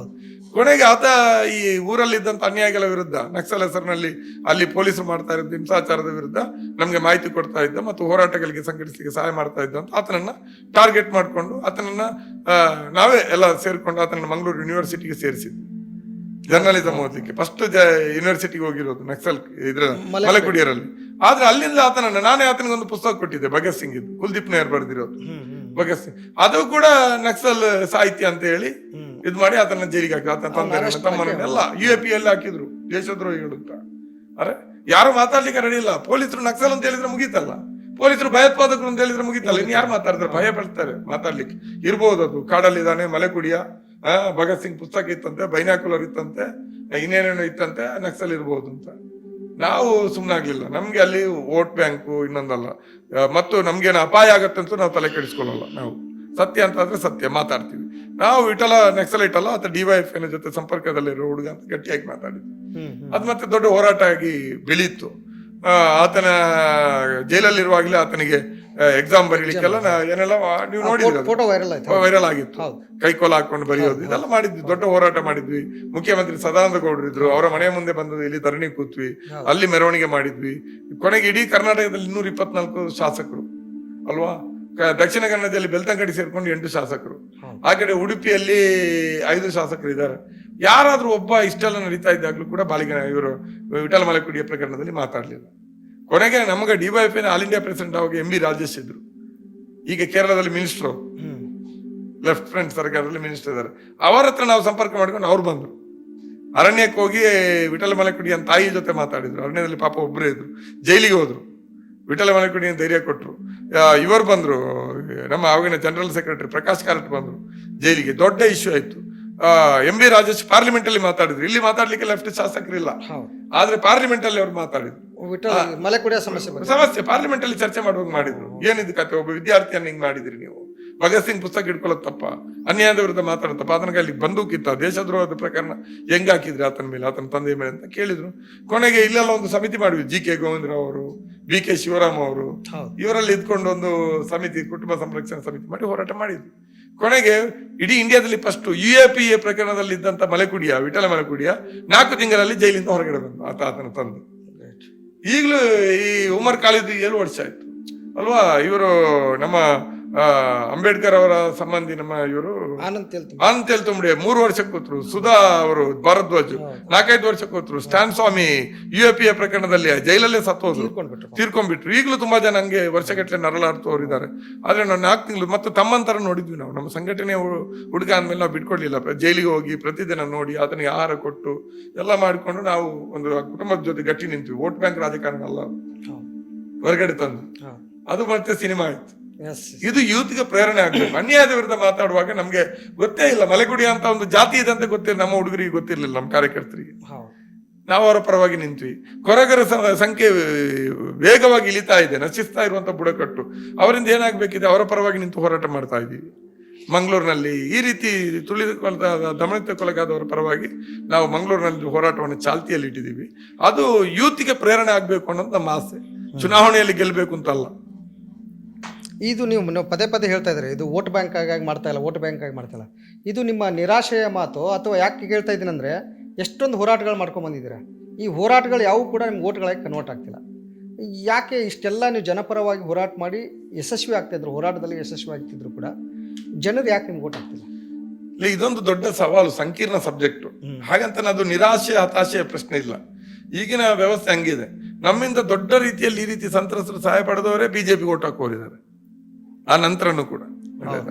ಕೊನೆಗೆ ಆತ ಈ ಊರಲ್ಲಿದ್ದಂತ ಅನ್ಯಾಯಗಳ ವಿರುದ್ಧ, ನಕ್ಸಲ್ ಹೆಸರಿನಲ್ಲಿ ಅಲ್ಲಿ ಪೊಲೀಸರು ಮಾಡ್ತಾ ಇದ್ದ ಹಿಂಸಾಚಾರದ ವಿರುದ್ಧ ನಮ್ಗೆ ಮಾಹಿತಿ ಕೊಡ್ತಾ ಇದ್ದ ಮತ್ತು ಹೋರಾಟಗಳಿಗೆ ಸಂಘಟಿಸಲಿಕ್ಕೆ ಸಹಾಯ ಮಾಡ್ತಾ ಇದ್ದ ಅಂತ ಆತನನ್ನ ಟಾರ್ಗೆಟ್ ಮಾಡ್ಕೊಂಡು ಆತನನ್ನ ನಾವೇ ಎಲ್ಲ ಸೇರ್ಕೊಂಡು ಆತನನ್ನ ಮಂಗಳೂರು ಯೂನಿವರ್ಸಿಟಿಗೆ ಸೇರಿಸಿದ್ವಿ ಜರ್ನಲಿಸಮ್ ಓದಲಿಕ್ಕೆ. ಫಸ್ಟ್ ಯೂನಿವರ್ಸಿಟಿಗೆ ಹೋಗಿರೋದು ನಕ್ಸಲ್ ಮಲೆಕುಡಿಯರಲ್ಲಿ. ಆದ್ರೆ ಅಲ್ಲಿಂದ ನಾನೇ ಆತನಿಗೊಂದು ಪುಸ್ತಕ ಕೊಟ್ಟಿದ್ದೆ, ಭಗತ್ ಸಿಂಗ್ ಇದ್ದು, ಕುಲ್ದೀಪ್ ನಯ್ಯರ್ ಬರೆದಿರೋದು ಭಗತ್ ಸಿಂಗ್. ಅದು ಕೂಡ ನಕ್ಸಲ್ ಸಾಹಿತ್ಯ ಅಂತ ಹೇಳಿ ಇದ್ ಮಾಡಿ ಆತನ ಜೈಲಿಗೆ ಹಾಕಿದ್ರು. ಆತನ ತಂದೆ ತಮ್ಮನ್ನೆಲ್ಲ UAP ಅಲ್ಲಿ ಹಾಕಿದ್ರು, ದೇಶದ್ರೋಹಿಗಳು ಅಂತ. ಅರೆ ಯಾರು ಮಾತಾಡ್ಲಿಕ್ಕೆ ರೆಡಿ ಇಲ್ಲ. ಪೊಲೀಸರು ನಕ್ಸಲ್ ಅಂತ ಹೇಳಿದ್ರೆ ಮುಗೀತಲ್ಲ, ಪೊಲೀಸರು ಭಯೋತ್ಪಾದಕರು ಅಂತ ಹೇಳಿದ್ರೆ ಮುಗೀತಲ್ಲ. ಇನ್ ಯಾರು ಮಾತಾಡಿದ್ರೆ ಭಯ ಪಡ್ತಾರೆ ಮಾತಾಡ್ಲಿಕ್ಕೆ. ಇರ್ಬೋದು, ಅದು ಕಾಡಲ್ಲಿದ್ದಾನೆ ಮಲೆಕುಡಿಯ, ಭಗತ್ ಸಿಂಗ್ ಪುಸ್ತಕ ಇತ್ತಂತೆ, ಬೈನಾಕುಲರ್ ಇತ್ತಂತೆ, ಇನ್ನೇನೇನೋ ಇತ್ತಂತೆ, ನಕ್ಸಲ್ ಇರ್ಬೋದು ಅಂತ. ನಾವು ಸುಮ್ಮನಾಗ್ಲಿಲ್ಲ. ನಮ್ಗೆ ಅಲ್ಲಿ ವೋಟ್ ಬ್ಯಾಂಕು ಇನ್ನೊಂದಲ್ಲ, ಮತ್ತು ನಮ್ಗೇನು ಅಪಾಯ ಆಗತ್ತಂತೂ ನಾವು ತಲೆ ಕೆಡಿಸ್ಕೊಳ್ಳಲ್ಲ. ನಾವು ಸತ್ಯ ಅಂತ ಆದ್ರೆ ಸತ್ಯ ಮಾತಾಡ್ತೀವಿ. ನಾವು ವಿಠಲ ನಕ್ಸಲೈಟ್ ಅಲ್ಲ, ಆತ DYFI ಜೊತೆ ಸಂಪರ್ಕದಲ್ಲಿರೋ ಹುಡುಗ ಅಂತ ಗಟ್ಟಿಯಾಗಿ ಮಾತಾಡಿದ್ವಿ. ಅದ್ ಮತ್ತೆ ದೊಡ್ಡ ಹೋರಾಟ ಆಗಿ ಬೆಳೀತು. ಆತನ ಜೈಲಲ್ಲಿರುವಾಗಲೇ ಆತನಿಗೆ ಎಕ್ಸಾಮ್ ಬರೀಲಿಕ್ಕೆಲ್ಲ ಏನೆಲ್ಲ ನೀವು ನೋಡಿದ್ರಿ, ವೈರಲ್ ಆಗಿತ್ತು. ಕೈಕೋಲ ಹಾಕೊಂಡು ಬರೆಯೋದು ಇದೆಲ್ಲ ಮಾಡಿದ್ವಿ, ದೊಡ್ಡ ಹೋರಾಟ ಮಾಡಿದ್ವಿ. ಮುಖ್ಯಮಂತ್ರಿ ಸದಾನಂದ ಗೌಡರು ಇದ್ರು, ಅವರ ಮನೆ ಮುಂದೆ ಬಂದು ಇಲ್ಲಿ ಧರಣಿ ಕೂತ್ವಿ, ಅಲ್ಲಿ ಮೆರವಣಿಗೆ ಮಾಡಿದ್ವಿ. ಕೊನೆಗೆ ಇಡೀ ಕರ್ನಾಟಕದಲ್ಲಿ 224 ಶಾಸಕರು ಅಲ್ವಾ, ದಕ್ಷಿಣ ಕನ್ನಡದಲ್ಲಿ ಬೆಳ್ತಂಗಡಿ ಸೇರ್ಕೊಂಡು 8 ಶಾಸಕರು, ಆ ಕಡೆ ಉಡುಪಿಯಲ್ಲಿ 5 ಶಾಸಕರು ಇದ್ದಾರೆ. ಯಾರಾದ್ರೂ ಒಬ್ಬ ಇಷ್ಟೆಲ್ಲ ನಡೀತಾ ಇದ್ದಾಗ್ಲೂ ಕೂಡ ಇವರು ವಿಠಲ ಮಲೆಕುಡಿಯ ಪ್ರಕರಣದಲ್ಲಿ ಮಾತಾಡ್ಲಿಲ್ಲ. ಕೊನೆಗೆ ನಮಗೆ DYFI ಆಲ್ ಇಂಡಿಯಾ ಪ್ರೆಸಿಡೆಂಟ್ ಅವಾಗ MB ರಾಜೇಶ್ ಇದ್ರು, ಈಗ ಕೇರಳದಲ್ಲಿ ಮಿನಿಸ್ಟರ್, ಲೆಫ್ಟ್ ಫ್ರಂಟ್ ಸರ್ಕಾರದಲ್ಲಿ ಮಿನಿಸ್ಟರ್ ಇದ್ದಾರೆ. ಅವರ ಹತ್ರ ನಾವು ಸಂಪರ್ಕ ಮಾಡ್ಕೊಂಡು ಅವ್ರು ಬಂದ್ರು. ಅರಣ್ಯಕ್ಕೆ ಹೋಗಿ ವಿಠಲ ಮಲೆಕುಡಿಯ ತಾಯಿ ಜೊತೆ ಮಾತಾಡಿದ್ರು. ಅರಣ್ಯದಲ್ಲಿ ಪಾಪ ಒಬ್ಬರೇ ಇದ್ರು, ಜೈಲಿಗೆ ಹೋದ್ರು. ವಿಠಲ ಮಲೆಕುಡಿಯ ಧೈರ್ಯ ಕೊಟ್ಟರು. ಇವರು ಬಂದ್ರು, ನಮ್ಮ ಆವಾಗಿನ ಜನರಲ್ ಸೆಕ್ರೆಟರಿ ಪ್ರಕಾಶ್ ಕಾರಟ್ ಬಂದ್ರು ಜೈಲಿಗೆ. ದೊಡ್ಡ ಇಶ್ಯೂ ಆಯ್ತು. MB ರಾಜೇಶ್ ಪಾರ್ಲಿಮೆಂಟ್ ಅಲ್ಲಿ ಮಾತಾಡಿದ್ರು. ಇಲ್ಲಿ ಮಾತಾಡ್ಲಿಕ್ಕೆ ಲೆಫ್ಟ್ ಶಾಸಕರಿಲ್ಲ, ಆದ್ರೆ ಪಾರ್ಲಿಮೆಂಟ್ ಅಲ್ಲಿ ಅವ್ರು ಮಾತಾಡಿದ್ರು. ಮಲೆಕುಡಿಯ ಸಮಸ್ಯೆ ಪಾರ್ಲಿಮೆಂಟ್ ಅಲ್ಲಿ ಚರ್ಚೆ ಮಾಡುವಾಗ ಮಾಡಿದ್ರು. ಏನಿದು ಕತೆ, ಒಬ್ಬ ವಿದ್ಯಾರ್ಥಿಯನ್ನು ಹಿಂಗ್ ಮಾಡಿದ್ರಿ ನೀವು, ಭಗತ್ ಸಿಂಗ್ ಪುಸ್ತಕ ಇಟ್ಕೊಳ್ಳೋದು ತಪ್ಪ, ಅನ್ಯಾಯದ ವಿರುದ್ಧ ಮಾತಾಡೋ ತಪ್ಪ, ಆತನಿಗೆ ಅಲ್ಲಿ ಬಂದೂಕಿತ್ತ, ದೇಶದ್ರೋಹದ ಪ್ರಕರಣ ಹೆಂಗ್ ಹಾಕಿದ್ರಿ ಆತನ ಮೇಲೆ, ಆತನ ತಂದೆಯ ಮೇಲೆ ಅಂತ ಕೇಳಿದ್ರು. ಕೊನೆಗೆ ಇಲ್ಲೆಲ್ಲ ಒಂದು ಸಮಿತಿ ಮಾಡಿದ್ವಿ, GK ಗೋವಿಂದರಾವ್ ಅವರು, BK ಶಿವರಾಮ್ ಅವರು, ಇವರಲ್ಲಿ ಇದ್ಕೊಂಡು ಒಂದು ಸಮಿತಿ, ಕುಟುಂಬ ಸಂರಕ್ಷಣಾ ಸಮಿತಿ ಮಾಡಿ ಹೋರಾಟ ಮಾಡಿದ್ವಿ. ಕೊನೆಗೆ ಇಡೀ ಇಂಡಿಯಾದಲ್ಲಿ ಫಸ್ಟ್ UAPA ಪ್ರಕರಣದಲ್ಲಿ ಇದ್ದಂತ ವಿಠಲ ಮಲೆಕುಡಿಯ 4 ತಿಂಗಳಲ್ಲಿ ಜೈಲಿಂದ ಹೊರಗಡೆ ಬಂದು ಆತನ ತಂದೆ. ಈಗಲೂ ಈ ಉಮರ್ ಖಾಲಿದ್ 7 ವರ್ಷ ಆಯ್ತು ಅಲ್ವಾ. ಇವರು ನಮ್ಮ ಅಂಬೇಡ್ಕರ್ ಅವರ ಸಂಬಂಧಿ ನಮ್ಮ ಇವರು ಆನಂದ್ ತೇಲ್ತುಂಬೆ. ಆನಂದ್ ತೇಲ್ತುಂಬಡೆ 3 ವರ್ಷ ಕೂತ್ರು. ಸುಧಾ ಅವರು ಭಾರದ್ವಾಜ್ 4-5 ವರ್ಷ ಕೂತ್ರು. ಸ್ಟ್ಯಾನ್ ಸ್ವಾಮಿ UAPA ಪ್ರಕರಣದಲ್ಲಿ ಜೈಲಲ್ಲೇ ಸತ್ತೋದ್ರು, ತೀರ್ಕೊಂಡ್ಬಿಟ್ರು. ಈಗಲೂ ತುಂಬಾ ಜನ ಹಂಗೆ ವರ್ಷಗಟ್ಟಲೆ ನರಳಾಡ್ತವ್ರು ಇದ್ದಾರೆ. ಆದ್ರೆ ನಾವು 4 ತಿಂಗಳು ಮತ್ತು ತಮ್ಮಂತರ ನೋಡಿದ್ವಿ ನಾವು. ನಮ್ಮ ಸಂಘಟನೆ ಹುಡುಗ ಅಂದ್ಮೇಲೆ ನಾವು ಬಿಟ್ಕೊಡ್ಲಿಲ್ಲ. ಜೈಲಿಗೆ ಹೋಗಿ ಪ್ರತಿದಿನ ನೋಡಿ ಆತನಿಗೆ ಆಹಾರ ಕೊಟ್ಟು ಎಲ್ಲ ಮಾಡಿಕೊಂಡು ನಾವು ಒಂದು ಕುಟುಂಬದ ಜೊತೆ ಗಟ್ಟಿ ನಿಂತ್ವಿ. ವೋಟ್ ಬ್ಯಾಂಕ್ ರಾಜಕಾರಣ ಅಲ್ಲ, ಹೊರಗಡೆ ತಂದು ಅದು ಮತ್ತೆ ಸಿನಿಮಾ ಆಯ್ತು. ಇದು ಯೂತ್ಗೆ ಪ್ರೇರಣೆ ಆಗ್ಬೇಕು. ಅನ್ಯಾಯದ ವಿರುದ್ಧ ಮಾತಾಡುವಾಗ ನಮ್ಗೆ ಗೊತ್ತೇ ಇಲ್ಲ ಮಲೆಗುಡಿ ಅಂತ ಒಂದು ಜಾತಿ ಇದೆ ಅಂತ ಗೊತ್ತಿಲ್ಲ. ನಮ್ಮ ಹುಡುಗರಿಗೆ ಗೊತ್ತಿರ್ಲಿಲ್ಲ, ನಮ್ಮ ಕಾರ್ಯಕರ್ತರಿಗೆ. ನಾವು ಅವರ ಪರವಾಗಿ ನಿಂತ್ವಿ. ಕೊರಗರ ಸಂಖ್ಯೆ ವೇಗವಾಗಿ ಇಳಿತಾ ಇದೆ, ನಶಿಸ್ತಾ ಇರುವಂತ ಬುಡಕಟ್ಟು. ಅವರಿಂದ ಏನಾಗ್ಬೇಕಿದೆ, ಅವರ ಪರವಾಗಿ ನಿಂತು ಹೋರಾಟ ಮಾಡ್ತಾ ಇದ್ದೀವಿ. ಮಂಗಳೂರಿನಲ್ಲಿ ಈ ರೀತಿ ದಮನಿತಕ್ಕೊಳಗಾದವರ ಪರವಾಗಿ ನಾವು ಮಂಗಳೂರಿನಲ್ಲಿ ಹೋರಾಟವನ್ನು ಚಾಲ್ತಿಯಲ್ಲಿ ಇಟ್ಟಿದ್ದೀವಿ. ಅದು ಯೂತ್ಗೆ ಪ್ರೇರಣೆ ಆಗ್ಬೇಕು ಅನ್ನೋದು ನಮ್ಮ ಆಸೆ. ಚುನಾವಣೆಯಲ್ಲಿ ಗೆಲ್ಬೇಕು ಅಂತಲ್ಲ. ಇದು ನೀವು ಪದೇ ಪದೇ ಹೇಳ್ತಾ ಇದ್ದೀರಿ, ಇದು ವೋಟ್ ಬ್ಯಾಂಕ್ ಆಗಿ ಮಾಡ್ತಾ ಇಲ್ಲ, ವೋಟ್ ಬ್ಯಾಂಕ್ ಆಗಿ ಮಾಡ್ತಾ ಇಲ್ಲ. ಇದು ನಿಮ್ಮ ನಿರಾಶೆಯ ಮಾತು ಅಥವಾ ಯಾಕೆ ಹೇಳ್ತಾ ಇದ್ದೀನಿ ಅಂದರೆ, ಎಷ್ಟೊಂದು ಹೋರಾಟಗಳು ಮಾಡ್ಕೊಂಡು ಬಂದಿದ್ದೀರಾ. ಈ ಹೋರಾಟಗಳು ಯಾವೂ ಕೂಡ ನಿಮ್ಗೆ ವೋಟ್ಗಳಾಗಿ ಕನ್ವರ್ಟ್ ಆಗ್ತಿಲ್ಲ. ಯಾಕೆ ಇಷ್ಟೆಲ್ಲ ನೀವು ಜನಪರವಾಗಿ ಹೋರಾಟ ಮಾಡಿ ಯಶಸ್ವಿ ಆಗ್ತಾಯಿದ್ರು, ಹೋರಾಟದಲ್ಲಿ ಯಶಸ್ವಿ ಆಗ್ತಿದ್ರು ಕೂಡ ಜನರು ಯಾಕೆ ನಿಮ್ಗೆ ವೋಟ್ ಆಗ್ತಿಲ್ಲ? ಇಲ್ಲ, ಇದೊಂದು ದೊಡ್ಡ ಸವಾಲು, ಸಂಕೀರ್ಣ ಸಬ್ಜೆಕ್ಟ್. ಹಾಗಂತ ಅದು ನಿರಾಶೆ ಹತಾಶೆಯ ಪ್ರಶ್ನೆ ಇಲ್ಲ. ಈಗಿನ ವ್ಯವಸ್ಥೆ ಹಂಗಿದೆ. ನಮ್ಮಿಂದ ದೊಡ್ಡ ರೀತಿಯಲ್ಲಿ ಈ ರೀತಿ ಸಂತ್ರಸ್ತರು ಸಹಾಯ ಪಡೆದವರೇ ಬಿಜೆಪಿ ಓಟ್ ಹಾಕೋರಿದ್ದಾರೆ. ಆ ನಂತರನೂ ಕೂಡ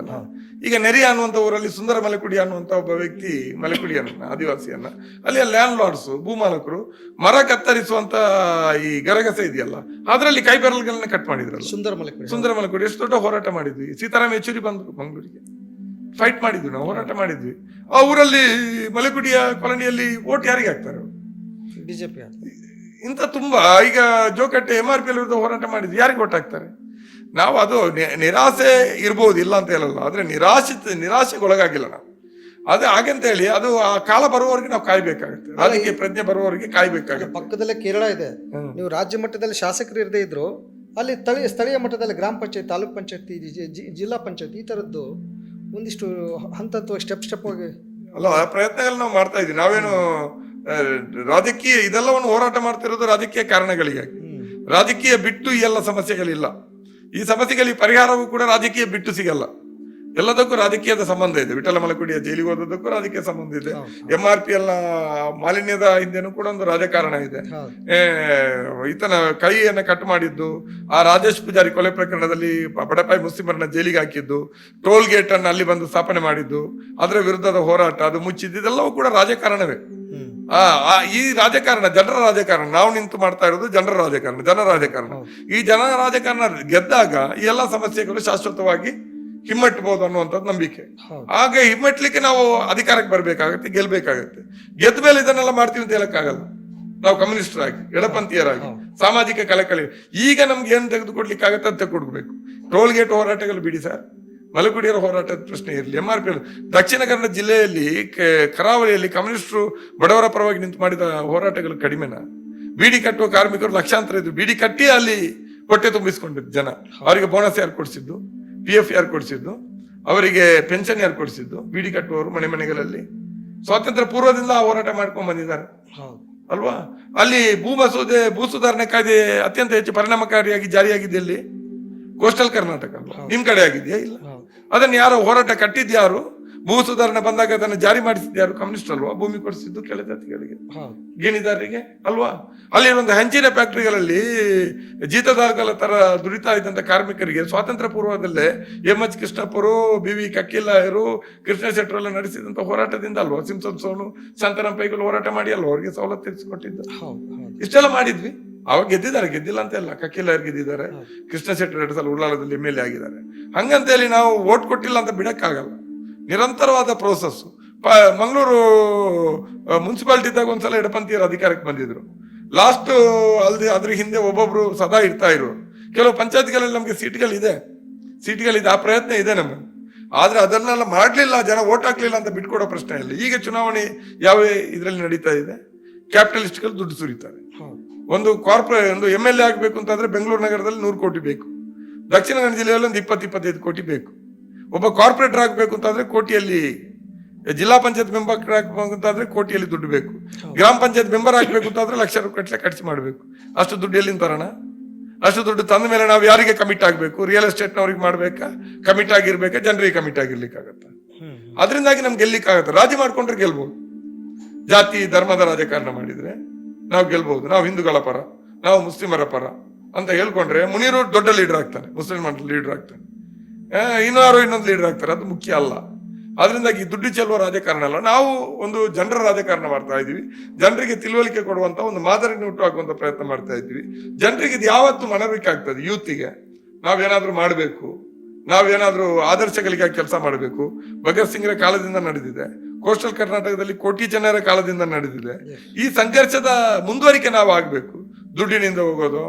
ಈಗ ನೆರಿ ಅನ್ನುವಂಥ ಊರಲ್ಲಿ ಸುಂದರ ಮಲೆಕುಡಿ ಅನ್ನುವಂಥ ಒಬ್ಬ ವ್ಯಕ್ತಿ, ಮಲೆಕುಡಿಯನ್ನ ಆದಿವಾಸಿಯನ್ನ, ಅಲ್ಲಿ ಲ್ಯಾಂಡ್ ಲಾರ್ಡ್ಸ್ ಭೂಮಾಲಕರು ಮರ ಕತ್ತರಿಸುವಂತ ಈ ಗರಗಸೆ ಇದೆಯಲ್ಲ, ಅದರಲ್ಲಿ ಕೈ ಬೆರಳುಗಳನ್ನ ಕಟ್ ಮಾಡಿದ್ರಲ್ಲ. ಸುಂದರ ಮಲೆಕುಡಿ ಎಷ್ಟು ದೊಡ್ಡ ಹೋರಾಟ ಮಾಡಿದ್ವಿ. ಸೀತಾರಾಮ್ ಯೆಚೂರಿ ಬಂದ್ರು ಮಂಗಳೂರಿಗೆ, ಫೈಟ್ ಮಾಡಿದ್ವಿ ನಾವು, ಹೋರಾಟ ಮಾಡಿದ್ವಿ. ಆ ಊರಲ್ಲಿ ಮಲೆಕುಡಿಯ ಕಾಲೋನಿಯಲ್ಲಿ ವೋಟ್ ಯಾರಿಗೆ ಹಾಕ್ತಾರೆ? ಬಿಜೆಪಿ. ಇಂಥ ತುಂಬಾ ಈಗ ಜೋಕಟ್ಟೆ MRP ವಿರುದ್ಧ ಹೋರಾಟ ಮಾಡಿದ್ವಿ, ಯಾರಿಗೆ ವೋಟ್ ಹಾಕ್ತಾರೆ? ನಾವು ಅದು ನಿರಾಸೆ ಇರ್ಬೋದು, ಇಲ್ಲ ಅಂತ ಹೇಳಲ್ಲ. ಆದ್ರೆ ನಿರಾಶೆಗೊಳಗಾಗಿಲ್ಲ ನಾವು. ಅದೇ ಹಾಗಂತ ಹೇಳಿ ಅದು ಆ ಕಾಲ ಬರುವವರೆಗೆ ನಾವು ಕಾಯ್ಬೇಕಾಗುತ್ತೆ. ರಾಜಕೀಯ ಪ್ರಜ್ಞೆ ಬರುವವರೆಗೆ ಕಾಯ್ಬೇಕಾಗುತ್ತೆ. ಪಕ್ಕದಲ್ಲೇ ಕೇರಳ ಇದೆ. ನೀವು ರಾಜ್ಯ ಮಟ್ಟದಲ್ಲಿ ಶಾಸಕರು ಇರದೇ ಇದ್ರು, ಅಲ್ಲಿ ಸ್ಥಳೀಯ ಮಟ್ಟದಲ್ಲಿ ಗ್ರಾಮ ಪಂಚಾಯತ್, ತಾಲೂಕ್ ಪಂಚಾಯತಿ, ಜಿಲ್ಲಾ ಪಂಚಾಯತ್, ಈ ತರದ್ದು ಒಂದಿಷ್ಟು ಹಂತ ಸ್ಟೆಪ್ ಹೋಗಿ ಅಲ್ಲ ಪ್ರಯತ್ನಗಳು ನಾವು ಮಾಡ್ತಾ ಇದ್ವಿ. ನಾವೇನು ರಾಜಕೀಯ ಇದೆಲ್ಲವನ್ನು ಹೋರಾಟ ಮಾಡ್ತಿರೋದು ರಾಜಕೀಯ ಕಾರಣಗಳಿಗಾಗಿ. ರಾಜಕೀಯ ಬಿಟ್ಟು ಈ ಎಲ್ಲ ಸಮಸ್ಯೆಗಳಿಲ್ಲ. ಈ ಸಮಸ್ಯೆಗಳಿಗೆ ಪರಿಹಾರವೂ ಕೂಡ ರಾಜಕೀಯ ಬಿಟ್ಟು ಸಿಗಲ್ಲ. ಎಲ್ಲದಕ್ಕೂ ರಾಜಕೀಯದ ಸಂಬಂಧ ಇದೆ. ವಿಠಲ ಮಲೆಕುಡಿಯ ಜೈಲಿಗೆ ಹೋದಕ್ಕೂ ರಾಜಕೀಯ ಸಂಬಂಧ ಇದೆ. MRP ಎಲ್ಲ ಮಾಲಿನ್ಯದ ಹಿಂದೆನೂ ಕೂಡ ಒಂದು ರಾಜಕಾರಣ ಇದೆ. ಈತನ ಕೈಯನ್ನ ಕಟ್ ಮಾಡಿದ್ದು, ಆ ರಾಜೇಶ್ ಪೂಜಾರಿ ಕೊಲೆ ಪ್ರಕರಣದಲ್ಲಿ ಬಡಪಾಯಿ ಮುಸ್ಲಿಮರನ್ನ ಜೈಲಿಗೆ ಹಾಕಿದ್ದು, ಟೋಲ್ ಗೇಟ್ ಅನ್ನು ಅಲ್ಲಿ ಬಂದು ಸ್ಥಾಪನೆ ಮಾಡಿದ್ದು, ಅದರ ವಿರುದ್ಧದ ಹೋರಾಟ, ಅದು ಮುಚ್ಚಿದ್ದು, ಇದೆಲ್ಲವೂ ಕೂಡ ರಾಜಕಾರಣವೇ. ಈ ರಾಜಕಾರಣ ಜನರ ರಾಜಕಾರಣ. ನಾವು ನಿಂತು ಮಾಡ್ತಾ ಇರೋದು ಜನರ ರಾಜಕಾರಣ. ಈ ಜನರ ರಾಜಕಾರಣ ಗೆದ್ದಾಗ ಈ ಎಲ್ಲ ಸಮಸ್ಯೆಗಳು ಶಾಶ್ವತವಾಗಿ ಹಿಮ್ಮೆಟ್ಟಬಹುದು ಅನ್ನುವಂಥದ್ದು ನಂಬಿಕೆ. ಹಾಗೆ ಹಿಮ್ಮೆಟ್ಲಿಕ್ಕೆ ನಾವು ಅಧಿಕಾರಕ್ಕೆ ಬರ್ಬೇಕಾಗತ್ತೆ, ಗೆಲ್ಬೇಕಾಗತ್ತೆ. ಗೆದ್ದ ಮೇಲೆ ಇದನ್ನೆಲ್ಲ ಮಾಡ್ತೀವಿ ಅಂತ ಹೇಳಕ್ಕಾಗಲ್ಲ. ನಾವು ಕಮ್ಯುನಿಸ್ಟರಾಗಿ, ಎಡಪಂಥೀಯರಾಗಿ, ಸಾಮಾಜಿಕ ಕಳಕಳಿ ಈಗ ನಮ್ಗೆ ಏನ್ ತೆಗೆದುಕೊಡ್ಲಿಕ್ಕಾಗತ್ತೆ ಅಂತ ತೆಗೆದುಕೊಡ್ಬೇಕು. ಟೋಲ್ ಗೇಟ್ ಹೋರಾಟಗಳು ಬಿಡಿ ಸರ್, ಮಲೆಕುಡಿಯರ ಹೋರಾಟದ ಪ್ರಶ್ನೆ ಇರಲಿ. MRP ದಕ್ಷಿಣ ಕನ್ನಡ ಜಿಲ್ಲೆಯಲ್ಲಿ ಕರಾವಳಿಯಲ್ಲಿ ಕಮ್ಯುನಿಸ್ಟರು ಬಡವರ ಪರವಾಗಿ ನಿಂತು ಮಾಡಿದ ಹೋರಾಟಗಳು ಕಡಿಮೆನಾ? ಬೀಡಿ ಕಟ್ಟುವ ಕಾರ್ಮಿಕರು ಲಕ್ಷಾಂತರ ಇದ್ರು. ಬೀಡಿ ಕಟ್ಟಿ ಅಲ್ಲಿ ಹೊಟ್ಟೆ ತುಂಬಿಸ್ಕೊಂಡಿದ್ದು ಜನ. ಅವರಿಗೆ ಬೋನಸ್ ಯಾರು ಕೊಡಿಸಿದ್ದು? PF ಯಾರು ಕೊಡಿಸಿದ್ದು? ಅವರಿಗೆ ಪೆನ್ಷನ್ ಯಾರು ಕೊಡಿಸಿದ್ದು? ಬೀಡಿ ಕಟ್ಟುವವರು ಮನೆಗಳಲ್ಲಿ ಸ್ವಾತಂತ್ರ್ಯ ಪೂರ್ವದಿಂದ ಹೋರಾಟ ಮಾಡ್ಕೊಂಡ್ ಬಂದಿದ್ದಾರೆ ಅಲ್ವಾ? ಅಲ್ಲಿ ಭೂ ಸುಧಾರಣೆ ಕಾಯ್ದೆ ಅತ್ಯಂತ ಹೆಚ್ಚು ಪರಿಣಾಮಕಾರಿಯಾಗಿ ಜಾರಿಯಾಗಿದೆ ಎಲ್ಲಿ? ಕೋಸ್ಟಲ್ ಕರ್ನಾಟಕ ಅಲ್ವಾ? ನಿಮ್ ಕಡೆ ಆಗಿದೆಯಾ? ಇಲ್ಲ. ಅದನ್ನ ಯಾರು ಹೋರಾಟ ಕಟ್ಟಿದ್ಯಾರು? ಭೂ ಸುಧಾರಣೆ ಬಂದಾಗ ಅದನ್ನು ಜಾರಿ ಮಾಡಿಸಿದ್ಯಾರು? ಕಮ್ಯುನಿಸ್ಟ್ ಅಲ್ವಾ? ಭೂಮಿ ಕೊಡಿಸಿದ್ದು ಕೆಳಜಾತಿಗಳಿಗೆ, ಗೇಣಿದಾರರಿಗೆ ಅಲ್ವಾ? ಅಲ್ಲಿರುವಂತಹ ಹಂಚಿನ ಫ್ಯಾಕ್ಟರಿಗಳಲ್ಲಿ ಜೀತದಾರಗಳ ತರ ದುಡಿತಾ ಇದ್ದಂತ ಕಾರ್ಮಿಕರಿಗೆ ಸ್ವಾತಂತ್ರ್ಯ ಪೂರ್ವದಲ್ಲೇ MH ಕೃಷ್ಣಪ್ಪರು, BV ಕಕ್ಕಿಲ್ಲಾಯರು, ಕೃಷ್ಣ ಶೆಟ್ಟರೆಲ್ಲ ನಡೆಸಿದಂತ ಹೋರಾಟದಿಂದ ಅಲ್ವಾ ಸಿಂಸನ್ ಸೋನು, ಶಾಂತಾರಾಮ್ ಪೈಗಳು ಹೋರಾಟ ಮಾಡಿ ಅಲ್ವಾ ಅವ್ರಿಗೆ ಸವಲತ್ತು ತಿಳಿಸಿಕೊಟ್ಟಿದ್ದು. ಇಷ್ಟೆಲ್ಲ ಮಾಡಿದ್ವಿ. ಅವಾಗ ಗೆದ್ದಿಲ್ಲ ಅಂತ ಇಲ್ಲ. ಕಕ್ಕಿಲ್ಲಾಯರ್ ಗೆದ್ದಿದ್ದಾರೆ, ಕೃಷ್ಣ ಶೆಟ್ಟರ್ 2 ಸಲ ಉಳ್ಳಾಲದಲ್ಲಿ MLA ಆಗಿದ್ದಾರೆ. ಹಂಗಂತ ಹೇಳಿ ನಾವು ವೋಟ್ ಕೊಟ್ಟಿಲ್ಲ ಅಂತ ಬಿಡಕ್ಕಾಗಲ್ಲ. ನಿರಂತರವಾದ ಪ್ರೋಸೆಸ್. ಮಂಗಳೂರು ಮುನ್ಸಿಪಾಲಿಟಿ ಇದ್ದಾಗ ಒಂದ್ಸಲ ಎಡಪಂಥೀಯರ ಅಧಿಕಾರಕ್ಕೆ ಬಂದಿದ್ರು. ಲಾಸ್ಟ್ ಅದ್ರ ಹಿಂದೆ ಒಬ್ಬೊಬ್ರು ಸದಾ ಇರ್ತಾ ಇರು. ಕೆಲವು ಪಂಚಾಯತ್ಗಳಲ್ಲಿ ನಮ್ಗೆ ಸೀಟ್ಗಳಿದೆ. ಆ ಪ್ರಯತ್ನ ಇದೆ ನಮ್ಗೆ. ಆದ್ರೆ ಅದನ್ನೆಲ್ಲ ಮಾಡ್ಲಿಲ್ಲ, ಜನ ವೋಟ್ ಹಾಕ್ಲಿಲ್ಲ ಅಂತ ಬಿಟ್ಕೊಡೋ ಪ್ರಶ್ನೆ ಇಲ್ಲ. ಈಗ ಚುನಾವಣೆ ಯಾವ ಇದರಲ್ಲಿ ನಡೀತಾ ಇದೆ? ಕ್ಯಾಪಿಟಲಿಸ್ಟ್ಗಳು ದುಡ್ಡು ಸುರಿತಾರೆ. ಒಂದು MLA ಆಗ್ಬೇಕು ಅಂತಂದ್ರೆ ಬೆಂಗಳೂರು ನಗರದಲ್ಲಿ 100 ಕೋಟಿ ಬೇಕು. ದಕ್ಷಿಣ ಕನ್ನಡ ಜಿಲ್ಲೆಯಲ್ಲಿ ಒಂದು 20-25 ಕೋಟಿ ಬೇಕು. ಒಬ್ಬ ಕಾರ್ಪೊರೇಟರ್ ಆಗ್ಬೇಕು ಅಂತಾದ್ರೆ ಕೋಟಿಯಲ್ಲಿ, ಜಿಲ್ಲಾ ಪಂಚಾಯತ್ ಮೆಂಬರ್ ಆಗ್ಬೇಕು ಅಂತಾದ್ರೆ ಕೋಟಿಯಲ್ಲಿ ದುಡ್ಡು ಬೇಕು. ಗ್ರಾಮ ಪಂಚಾಯತ್ ಮೆಂಬರ್ ಆಗ್ಬೇಕು ಅಂತಾದ್ರೆ ಲಕ್ಷ ರೂಪಾಯಿ ಖರ್ಚು ಮಾಡಬೇಕು. ಅಷ್ಟು ದುಡ್ಡು ಎಲ್ಲಿಂದ ತರೋಣ? ಅಷ್ಟು ದುಡ್ಡು ತಂದ ಮೇಲೆ ನಾವು ಯಾರಿಗೆ ಕಮಿಟ್ ಆಗಬೇಕು? ರಿಯಲ್ ಎಸ್ಟೇಟ್ನವ್ರಿಗೆ ಮಾಡ್ಬೇಕಾ, ಕಮಿಟ್ ಆಗಿರ್ಬೇಕಾ, ಜನರಿಗೆ ಕಮಿಟ್ ಆಗಿರ್ಲಿಕ್ಕಾಗತ್ತ? ಅದರಿಂದಾಗಿ ನಮ್ಗೆ ಗೆಲ್ಲಿಕ್ಕಾಗತ್ತೆ. ರಾಜಿ ಮಾಡ್ಕೊಂಡ್ರೆ ಗೆಲ್ಬಹುದು. ಜಾತಿ ಧರ್ಮದ ರಾಜಕಾರಣ ಮಾಡಿದ್ರೆ ನಾವು ಗೆಲ್ಬಹುದು. ನಾವು ಹಿಂದೂಗಳ ಪರ, ನಾವು ಮುಸ್ಲಿಮರ ಪರ ಅಂತ ಹೇಳ್ಕೊಂಡ್ರೆ ಮುನೀರು ದೊಡ್ಡ ಲೀಡರ್ ಆಗ್ತಾನೆ, ಮುಸ್ಲಿಂ ಲೀಡರ್ ಆಗ್ತಾನೆ, ಇನ್ನೊಂದು ಲೀಡರ್ ಆಗ್ತಾರೆ. ಅದು ಮುಖ್ಯ ಅಲ್ಲ. ಅದರಿಂದಾಗಿ ದುಡ್ಡು ಚೆಲ್ಲುವ ರಾಜಕಾರಣ ಅಲ್ಲ. ನಾವು ಒಂದು ಜನರ ರಾಜಕಾರಣ ಮಾಡ್ತಾ ಇದೀವಿ. ಜನರಿಗೆ ತಿಳುವಳಿಕೆ ಕೊಡುವಂತ ಒಂದು ಮಾದರಿನ ಹುಟ್ಟು ಹಾಕುವಂತ ಪ್ರಯತ್ನ ಮಾಡ್ತಾ ಇದ್ವಿ. ಜನರಿಗೆ ಇದು ಯಾವತ್ತು ಮನವರಿಕೆ ಯೂತಿಗೆ ನಾವೇನಾದ್ರೂ ಮಾಡಬೇಕು, ನಾವೇನಾದ್ರೂ ಆದರ್ಶಗಳಿಗೆ ಕೆಲಸ ಮಾಡಬೇಕು. ಭಗತ್ ಸಿಂಗ್ರ ಕಾಲದಿಂದ ನಡೆದಿದೆ, ಕೋಸ್ಟಲ್ ಕರ್ನಾಟಕದಲ್ಲಿ ಕೋಟಿ ಜನರ ಕಾಲದಿಂದ ನಡೆದಿದೆ. ಈ ಸಂಘರ್ಷದ ಮುಂದುವರಿಕೆ ನಾವು ಆಗ್ಬೇಕು. ದುಡ್ಡಿನಿಂದ ಹೋಗೋದು,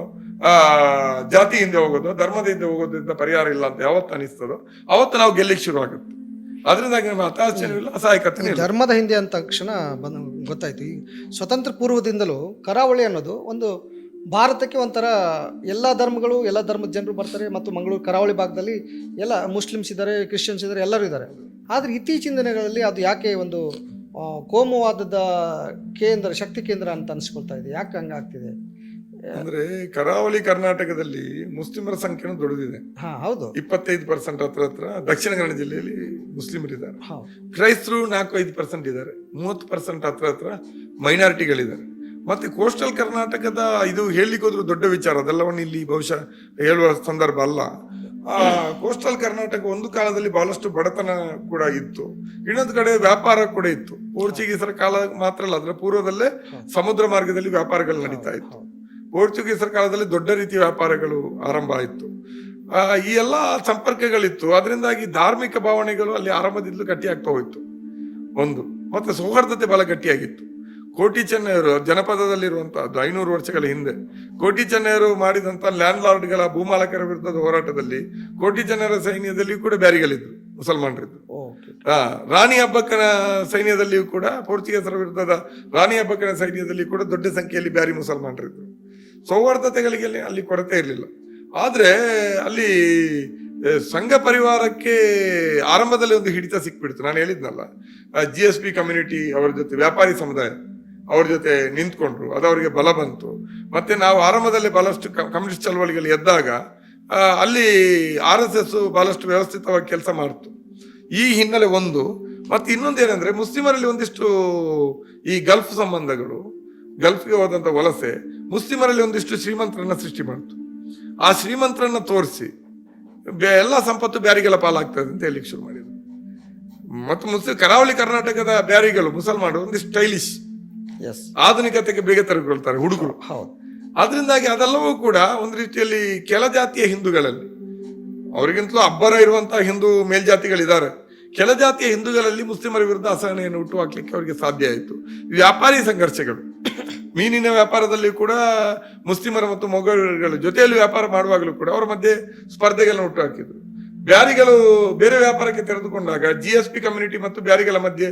ಜಾತಿಯಿಂದ ಹೋಗೋದು, ಧರ್ಮದಿಂದ ಹೋಗೋದ್ರಿಂದ ಪರಿಹಾರ ಇಲ್ಲ ಅಂತ ಯಾವತ್ತು ಅನಿಸ್ತದೋ ಅವತ್ತು ನಾವು ಗೆಲ್ಲಿಕ್ಕೆ ಶುರು ಆಗುತ್ತೆ. ಅದರಿಂದಾಗಿ ನಮ್ಮ ಹತಾಶೆನೂ ಅಸಹಾಯಕತೆ. ಧರ್ಮದ ಹಿಂದೆ ಅಂತ ತಕ್ಷಣ ಗೊತ್ತಾಯ್ತು. ಈ ಸ್ವತಂತ್ರ ಪೂರ್ವದಿಂದಲೂ ಕರಾವಳಿ ಅನ್ನೋದು ಒಂದು ಭಾರತಕ್ಕೆ ಒಂಥರ ಎಲ್ಲ ಧರ್ಮಗಳು, ಎಲ್ಲ ಧರ್ಮದ ಜನರು ಬರ್ತಾರೆ. ಮತ್ತು ಮಂಗಳೂರು ಕರಾವಳಿ ಭಾಗದಲ್ಲಿ ಎಲ್ಲ ಮುಸ್ಲಿಮ್ಸ್ ಇದ್ದಾರೆ, ಕ್ರಿಶ್ಚಿಯನ್ಸ್ ಇದ್ದಾರೆ, ಎಲ್ಲರೂ ಇದ್ದಾರೆ. ಆದರೆ ಇತ್ತೀಚಿನ ದಿನಗಳಲ್ಲಿ ಅದು ಯಾಕೆ ಒಂದು ಕೋಮುವಾದದ ಕೇಂದ್ರ, ಶಕ್ತಿ ಕೇಂದ್ರ ಅಂತ ಅನಿಸ್ಕೊಳ್ತಾ ಇದೆ? ಯಾಕೆ ಹಂಗಾಗ್ತಿದೆ? ಅಂದ್ರೆ ಕರಾವಳಿ ಕರ್ನಾಟಕದಲ್ಲಿ ಮುಸ್ಲಿಮರ ಸಂಖ್ಯೆನೂ ದೊಡ್ಡದಿದೆ. ಹೌದು, 25% ಹತ್ರ ದಕ್ಷಿಣ ಕನ್ನಡ ಜಿಲ್ಲೆಯಲ್ಲಿ ಮುಸ್ಲಿಮರಿದ್ದಾರೆ. ಕ್ರೈಸ್ತರು 4-5% ಇದ್ದಾರೆ. 30% ಹತ್ರ ಮೈನಾರಿಟಿಗಳಿದ್ದಾರೆ. ಮತ್ತೆ ಕೋಸ್ಟಲ್ ಕರ್ನಾಟಕದ ಇದು ಹೇಳಲಿಕ್ಕೆ ಹೋದ್ರು ದೊಡ್ಡ ವಿಚಾರ, ಅದೆಲ್ಲವನ್ನು ಇಲ್ಲಿ ಬಹುಶಃ ಹೇಳುವ ಸಂದರ್ಭ ಅಲ್ಲ. ಕೋಸ್ಟಲ್ ಕರ್ನಾಟಕ ಒಂದು ಕಾಲದಲ್ಲಿ ಬಹಳಷ್ಟು ಬಡತನ ಕೂಡ ಇತ್ತು, ಇನ್ನೊಂದು ಕಡೆ ವ್ಯಾಪಾರ ಕೂಡ ಇತ್ತು. ಪೋರ್ಚುಗೀಸರ ಕಾಲ ಮಾತ್ರ ಅಲ್ಲ, ಅದರ ಪೂರ್ವದಲ್ಲೇ ಸಮುದ್ರ ಮಾರ್ಗದಲ್ಲಿ ವ್ಯಾಪಾರಗಳು ನಡೀತಾ ಇತ್ತು. ಪೋರ್ಚುಗೀಸರ ಕಾಲದಲ್ಲಿ ದೊಡ್ಡ ರೀತಿಯ ವ್ಯಾಪಾರಗಳು ಆರಂಭ ಆಯಿತು. ಈ ಎಲ್ಲ ಸಂಪರ್ಕಗಳಿತ್ತು. ಅದರಿಂದಾಗಿ ಧಾರ್ಮಿಕ ಭಾವನೆಗಳು ಅಲ್ಲಿ ಆರಂಭದಿಂದಲೂ ಗಟ್ಟಿಯಾಗ್ತಾ ಹೋಯ್ತು ಒಂದು. ಮತ್ತೆ ಸೌಹಾರ್ದತೆ ಬಹಳ ಗಟ್ಟಿಯಾಗಿತ್ತು. ಕೋಟಿ ಚೆನ್ನೈಯರು ಜನಪದದಲ್ಲಿರುವಂತಹದ್ದು 500 ವರ್ಷಗಳ ಹಿಂದೆ ಕೋಟಿ ಚೆನ್ನೈಯರು ಮಾಡಿದಂತ ಲ್ಯಾಂಡ್ ಲಾರ್ಡ್ಗಳ, ಭೂಮಾಲಕರ ವಿರುದ್ಧದ ಹೋರಾಟದಲ್ಲಿ ಕೋಟಿ ಚೆನ್ನೈಯರ ಸೈನ್ಯದಲ್ಲಿ ಕೂಡ ಬ್ಯಾರಿಗಳಿದ್ರು, ಮುಸಲ್ಮಾನರಿದ್ರು. ರಾಣಿ ಹಬ್ಬಕ್ಕನ ಸೈನ್ಯದಲ್ಲಿಯೂ ಕೂಡ, ಪೋರ್ಚುಗೀಸರ ವಿರುದ್ಧದ ರಾಣಿ ಹಬ್ಬಕ್ಕನ ಸೈನ್ಯದಲ್ಲಿ ಕೂಡ ದೊಡ್ಡ ಸಂಖ್ಯೆಯಲ್ಲಿ ಬ್ಯಾರಿ ಮುಸಲ್ಮಾನರಿದ್ರು. ಸೌಹಾರ್ದತೆಗಳಿಗೆ ಅಲ್ಲಿ ಕೊರತೆ ಇರಲಿಲ್ಲ. ಆದ್ರೆ ಅಲ್ಲಿ ಸಂಘ ಪರಿವಾರಕ್ಕೆ ಆರಂಭದಲ್ಲಿ ಒಂದು ಹಿಡಿತ ಸಿಕ್ಬಿಡ್ತು. ನಾನು ಹೇಳಿದ್ನಲ್ಲ, GSP ಕಮ್ಯುನಿಟಿ ಅವರ ಜೊತೆ, ವ್ಯಾಪಾರಿ ಸಮುದಾಯ ಅವ್ರ ಜೊತೆ ನಿಂತ್ಕೊಂಡ್ರು, ಅದು ಅವರಿಗೆ ಬಲ ಬಂತು. ಮತ್ತೆ ನಾವು ಆರಂಭದಲ್ಲಿ ಬಹಳಷ್ಟು ಕಮ್ಯುನಿಸ್ಟ್ ಚಳವಳಿಗಳು ಎದ್ದಾಗ ಅಲ್ಲಿ RSS ಬಹಳಷ್ಟು ವ್ಯವಸ್ಥಿತವಾಗಿ ಕೆಲಸ ಮಾಡ್ತು. ಈ ಹಿನ್ನೆಲೆ ಒಂದು. ಮತ್ತೆ ಇನ್ನೊಂದೇನೆಂದ್ರೆ, ಮುಸ್ಲಿಮರಲ್ಲಿ ಒಂದಿಷ್ಟು ಈ ಗಲ್ಫ್ ಸಂಬಂಧಗಳು, ಗಲ್ಫ್ಗೆ ಹೋದಂತ ವಲಸೆ ಮುಸ್ಲಿಮರಲ್ಲಿ ಒಂದಿಷ್ಟು ಶ್ರೀಮಂತರನ್ನ ಸೃಷ್ಟಿ ಮಾಡ್ತು. ಆ ಶ್ರೀಮಂತರನ್ನ ತೋರಿಸಿ ಎಲ್ಲ ಸಂಪತ್ತು ಬ್ಯಾರಿಗಳ ಪಾಲಾಗ್ತದೆ ಅಂತ ಹೇಳಿಕ್ ಶುರು ಮಾಡಿದ್ರು. ಮತ್ತು ಕರಾವಳಿ ಕರ್ನಾಟಕದ ಬ್ಯಾರಿಗಳು, ಮುಸಲ್ಮಾನರು ಒಂದಿಷ್ಟು ಸ್ಟೈಲಿಶ್, ಆಧುನಿಕತೆಗೆ ಬೇಗ ತೆರೆದುಕೊಳ್ತಾರೆ ಹುಡುಗರು. ಅದರಿಂದಾಗಿ ಅದೆಲ್ಲವೂ ಕೂಡ ಒಂದು ರೀತಿಯಲ್ಲಿ ಕೆಳ ಜಾತಿಯ ಹಿಂದೂಗಳಲ್ಲಿ, ಅವರಿಗಿಂತಲೂ ಅಬ್ಬರ ಇರುವಂತಹ ಹಿಂದೂ ಮೇಲ್ಜಾತಿಗಳಿದ್ದಾರೆ. ಕೆಳ ಜಾತಿಯ ಹಿಂದೂಗಳಲ್ಲಿ ಮುಸ್ಲಿಮರ ವಿರುದ್ಧ ಅಸಹನೆಯನ್ನು ಹುಟ್ಟು ಹಾಕ್ಲಿಕ್ಕೆ ಅವರಿಗೆ ಸಾಧ್ಯ ಆಯಿತು. ವ್ಯಾಪಾರಿ ಸಂಘರ್ಷಗಳು, ಮೀನಿನ ವ್ಯಾಪಾರದಲ್ಲಿ ಕೂಡ ಮುಸ್ಲಿಮರ ಮತ್ತು ಮೊಘಲರ ಜೊತೆಯಲ್ಲಿ ವ್ಯಾಪಾರ ಮಾಡುವಾಗಲೂ ಕೂಡ ಅವರ ಮಧ್ಯೆ ಸ್ಪರ್ಧೆಗಳನ್ನು ಹುಟ್ಟು ಹಾಕಿದ್ರು. ಬ್ಯಾರಿಗಳು ಬೇರೆ ವ್ಯಾಪಾರಕ್ಕೆ ತೆರೆದುಕೊಂಡಾಗ GSP ಕಮ್ಯುನಿಟಿ ಮತ್ತು ಬ್ಯಾರಿಗಳ ಮಧ್ಯೆ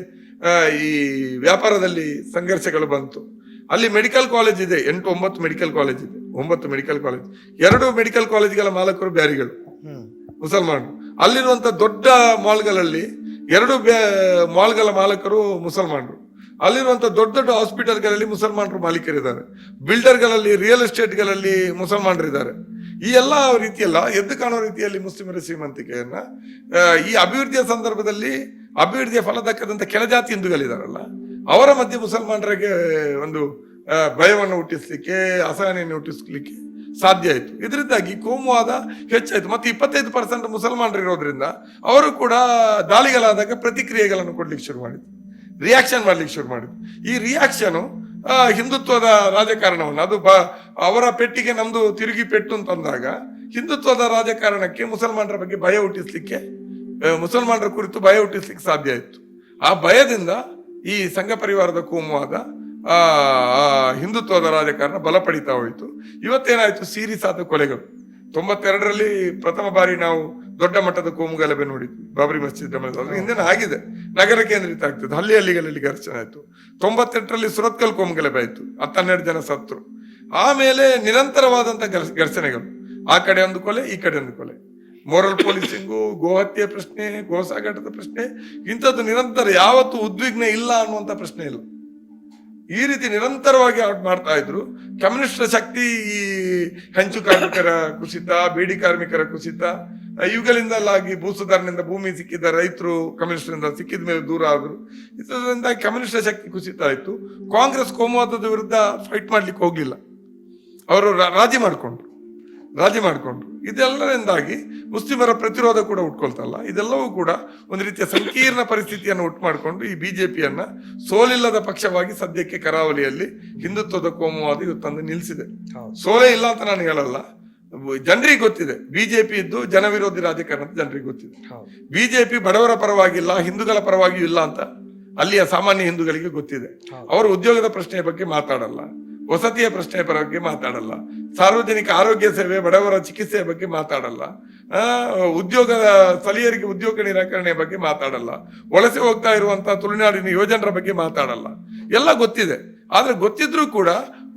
ಈ ವ್ಯಾಪಾರದಲ್ಲಿ ಸಂಘರ್ಷಗಳು ಬಂತು. ಅಲ್ಲಿ ಮೆಡಿಕಲ್ ಕಾಲೇಜ್ ಇದೆ, 8-9 ಮೆಡಿಕಲ್ ಕಾಲೇಜ್ ಇದೆ, 9 ಮೆಡಿಕಲ್ ಕಾಲೇಜ್. 2 ಮೆಡಿಕಲ್ ಕಾಲೇಜ್ಗಳ ಮಾಲಕರು ಬ್ಯಾರಿಗಳು, ಮುಸಲ್ಮಾನರು. ಅಲ್ಲಿರುವಂತ ದೊಡ್ಡ ಮಾಲ್ಗಳಲ್ಲಿ 2 ಮಾಲ್ಗಳ ಮಾಲಕರು ಮುಸಲ್ಮಾನರು. ಅಲ್ಲಿರುವಂತ ದೊಡ್ಡ ದೊಡ್ಡ ಹಾಸ್ಪಿಟಲ್ಗಳಲ್ಲಿ ಮುಸಲ್ಮಾನರು ಮಾಲೀಕರಿದ್ದಾರೆ. ಬಿಲ್ಡರ್ಗಳಲ್ಲಿ, ರಿಯಲ್ ಎಸ್ಟೇಟ್ಗಳಲ್ಲಿ ಮುಸಲ್ಮಾನರಿದ್ದಾರೆ. ಈ ಎಲ್ಲ ರೀತಿಯಲ್ಲ ಎದ್ದು ಕಾಣುವ ರೀತಿಯಲ್ಲಿ ಮುಸ್ಲಿಮರ ಶ್ರೀಮಂತಿಕೆಯನ್ನ ಈ ಅಭಿವೃದ್ಧಿಯ ಸಂದರ್ಭದಲ್ಲಿ ಅಭಿವೃದ್ಧಿಯ ಫಲ ದಕ್ಕದಂತ ಕೆಳಜಾತಿ ಹಿಂದೂಗಳಿದಾರಲ್ಲ, ಅವರ ಮಧ್ಯೆ ಮುಸಲ್ಮಾನರಿಗೆ ಒಂದು ಭಯವನ್ನು ಹುಟ್ಟಿಸ್ಲಿಕ್ಕೆ, ಅಸಹನೆಯನ್ನು ಹುಟ್ಟಿಸ್ಲಿಕ್ಕೆ ಸಾಧ್ಯ ಆಯಿತು. ಇದರಿಂದಾಗಿ ಕೋಮುವಾದ ಹೆಚ್ಚಾಯಿತು. ಮತ್ತೆ 25% ಮುಸಲ್ಮಾನರು ಇರೋದ್ರಿಂದ ಅವರು ಕೂಡ ದಾಳಿಗಳಾದಾಗ ಪ್ರತಿಕ್ರಿಯೆಗಳನ್ನು ಕೊಡ್ಲಿಕ್ಕೆ ಶುರು ಮಾಡಿದ್ರು, ರಿಯಾಕ್ಷನ್ ಮಾಡ್ಲಿಕ್ಕೆ ಶುರು ಮಾಡಿದ್ರು. ಈ ರಿಯಾಕ್ಷನು ಹಿಂದುತ್ವದ ರಾಜಕಾರಣವನ್ನು, ಅದು ಅವರ ಪೆಟ್ಟಿಗೆ ನಮ್ದು ತಿರುಗಿ ಪೆಟ್ಟು ಅಂತಂದಾಗ ಹಿಂದುತ್ವದ ರಾಜಕಾರಣಕ್ಕೆ ಮುಸಲ್ಮಾನರ ಬಗ್ಗೆ ಭಯ ಹುಟ್ಟಿಸ್ಲಿಕ್ಕೆ, ಮುಸಲ್ಮಾನರ ಕುರಿತು ಭಯ ಹುಟ್ಟಿಸ್ಲಿಕ್ಕೆ ಸಾಧ್ಯ ಆಯಿತು. ಆ ಭಯದಿಂದ ಈ ಸಂಘ ಪರಿವಾರದ ಕೋಮುವಾದ, ಹಿಂದುತ್ವದ ರಾಜಕಾರಣ ಬಲ ಪಡಿತಾ ಹೋಯಿತು. ಇವತ್ತೇನಾಯ್ತು, ಸೀರೀಸ್ ಆದ ಕೊಲೆಗಳು. 92ರಲ್ಲಿ ಪ್ರಥಮ ಬಾರಿ ನಾವು ದೊಡ್ಡ ಮಟ್ಟದ ಕೋಮುಗಲಭೆ ನೋಡಿದ್ವಿ, ಬಾಬರಿ ಮಸ್ಜಿದ್. ಹಿಂದಿನ ಆಗಿದೆ, ನಗರ ಕೇಂದ್ರಿತ ಆಗ್ತದೆ, ಹಳ್ಳಿಗಳಲ್ಲಿ ಘರ್ಷಣೆ ಆಯ್ತು. 98ರಲ್ಲಿ ಸುರತ್ಕಲ್ ಕೋಮುಗಲಭೆ ಆಯ್ತು, 12 ಜನ ಸತ್ರು. ಆಮೇಲೆ ನಿರಂತರವಾದಂತ ಘರ್ಷಣೆಗಳು, ಆ ಕಡೆ ಒಂದು ಕೊಲೆ, ಈ ಕಡೆ ಒಂದು ಕೊಲೆ, ಮೋರಲ್ ಪೊಲೀಸಿಂಗು, ಗೋಹತ್ಯೆ ಪ್ರಶ್ನೆ, ಗೋಸಾಗಾಟದ ಪ್ರಶ್ನೆ, ಇಂಥದ್ದು ನಿರಂತರ. ಯಾವತ್ತೂ ಉದ್ವಿಗ್ನ ಇಲ್ಲ ಅನ್ನುವಂಥ ಪ್ರಶ್ನೆ ಇಲ್ಲ. ಈ ರೀತಿ ನಿರಂತರವಾಗಿ ಮಾಡ್ತಾ ಇದ್ರು. ಕಮ್ಯುನಿಸ್ಟರ ಶಕ್ತಿ ಈ ಹಂಚು ಕಾರ್ಮಿಕರ ಕುಸಿತ, ಬೀಡಿ ಕಾರ್ಮಿಕರ ಕುಸಿತ, ಇವುಗಳಿಂದಲಾಗಿ ಭೂಸುಧಾರಣೆಯಿಂದ ಭೂಮಿ ಸಿಕ್ಕಿದ ರೈತರು ಕಮ್ಯುನಿಸ್ಟರಿಂದ ಸಿಕ್ಕಿದ ಮೇಲೆ ದೂರ ಆದರು. ಇದರಿಂದ ಕಮ್ಯುನಿಸ್ಟ್ ಶಕ್ತಿ ಕುಸಿತ ಆಯಿತು. ಕಾಂಗ್ರೆಸ್ ಕೋಮುವಾದದ ವಿರುದ್ಧ ಫೈಟ್ ಮಾಡ್ಲಿಕ್ಕೆ ಹೋಗ್ಲಿಲ್ಲ, ಅವರು ರಾಜಿ ಮಾಡಿಕೊಂಡ್ರು. ಇದೆಲ್ಲರಿಂದಾಗಿ ಮುಸ್ಲಿಮರ ಪ್ರತಿರೋಧ ಕೂಡ ಉಟ್ಕೊಳ್ತಲ್ಲ. ಇದೆಲ್ಲವೂ ಕೂಡ ಒಂದು ರೀತಿಯ ಸಂಕೀರ್ಣ ಪರಿಸ್ಥಿತಿಯನ್ನು ಉಂಟು ಮಾಡಿಕೊಂಡು ಈ ಬಿಜೆಪಿಯನ್ನ ಸೋಲಿಲ್ಲದ ಪಕ್ಷವಾಗಿ ಸದ್ಯಕ್ಕೆ ಕರಾವಳಿಯಲ್ಲಿ ಹಿಂದುತ್ವದ ಕೋಮುವಾದ ಇವತ್ತಂದು ನಿಲ್ಲಿಸಿದೆ. ಸೋಲೇ ಇಲ್ಲ ಅಂತ ನಾನು ಹೇಳಲ್ಲ, ಜನರಿಗೆ ಗೊತ್ತಿದೆ ಬಿಜೆಪಿ ಇದ್ದು ಜನವಿರೋಧಿ ರಾಜಕಾರಣ ಅಂತ ಜನರಿಗೆ ಗೊತ್ತಿದೆ. ಬಿಜೆಪಿ ಬಡವರ ಪರವಾಗಿಲ್ಲ, ಹಿಂದೂಗಳ ಪರವಾಗಿಯೂ ಇಲ್ಲ ಅಂತ ಅಲ್ಲಿಯ ಸಾಮಾನ್ಯ ಹಿಂದೂಗಳಿಗೆ ಗೊತ್ತಿದೆ. ಅವರು ಉದ್ಯೋಗದ ಪ್ರಶ್ನೆಯ ಬಗ್ಗೆ ಮಾತಾಡಲ್ಲ, ವಸತಿಯ ಪ್ರಶ್ನೆಯ ಬಗ್ಗೆ ಮಾತಾಡಲ್ಲ, ಸಾರ್ವಜನಿಕ ಆರೋಗ್ಯ ಸೇವೆ, ಬಡವರ ಚಿಕಿತ್ಸೆಯ ಬಗ್ಗೆ ಮಾತಾಡಲ್ಲ, ಉದ್ಯೋಗದ ಸ್ಥಳೀಯರಿಗೆ ಉದ್ಯೋಗ ನಿರಾಕರಣೆಯ ಬಗ್ಗೆ ಮಾತಾಡಲ್ಲ, ವಲಸೆ ಹೋಗ್ತಾ ಇರುವಂತಹ ತುಳುನಾಡಿನ ಯೋಜನರ ಬಗ್ಗೆ ಮಾತಾಡಲ್ಲ. ಎಲ್ಲ ಗೊತ್ತಿದೆ. ಆದ್ರೆ ಗೊತ್ತಿದ್ರೂ ಕೂಡ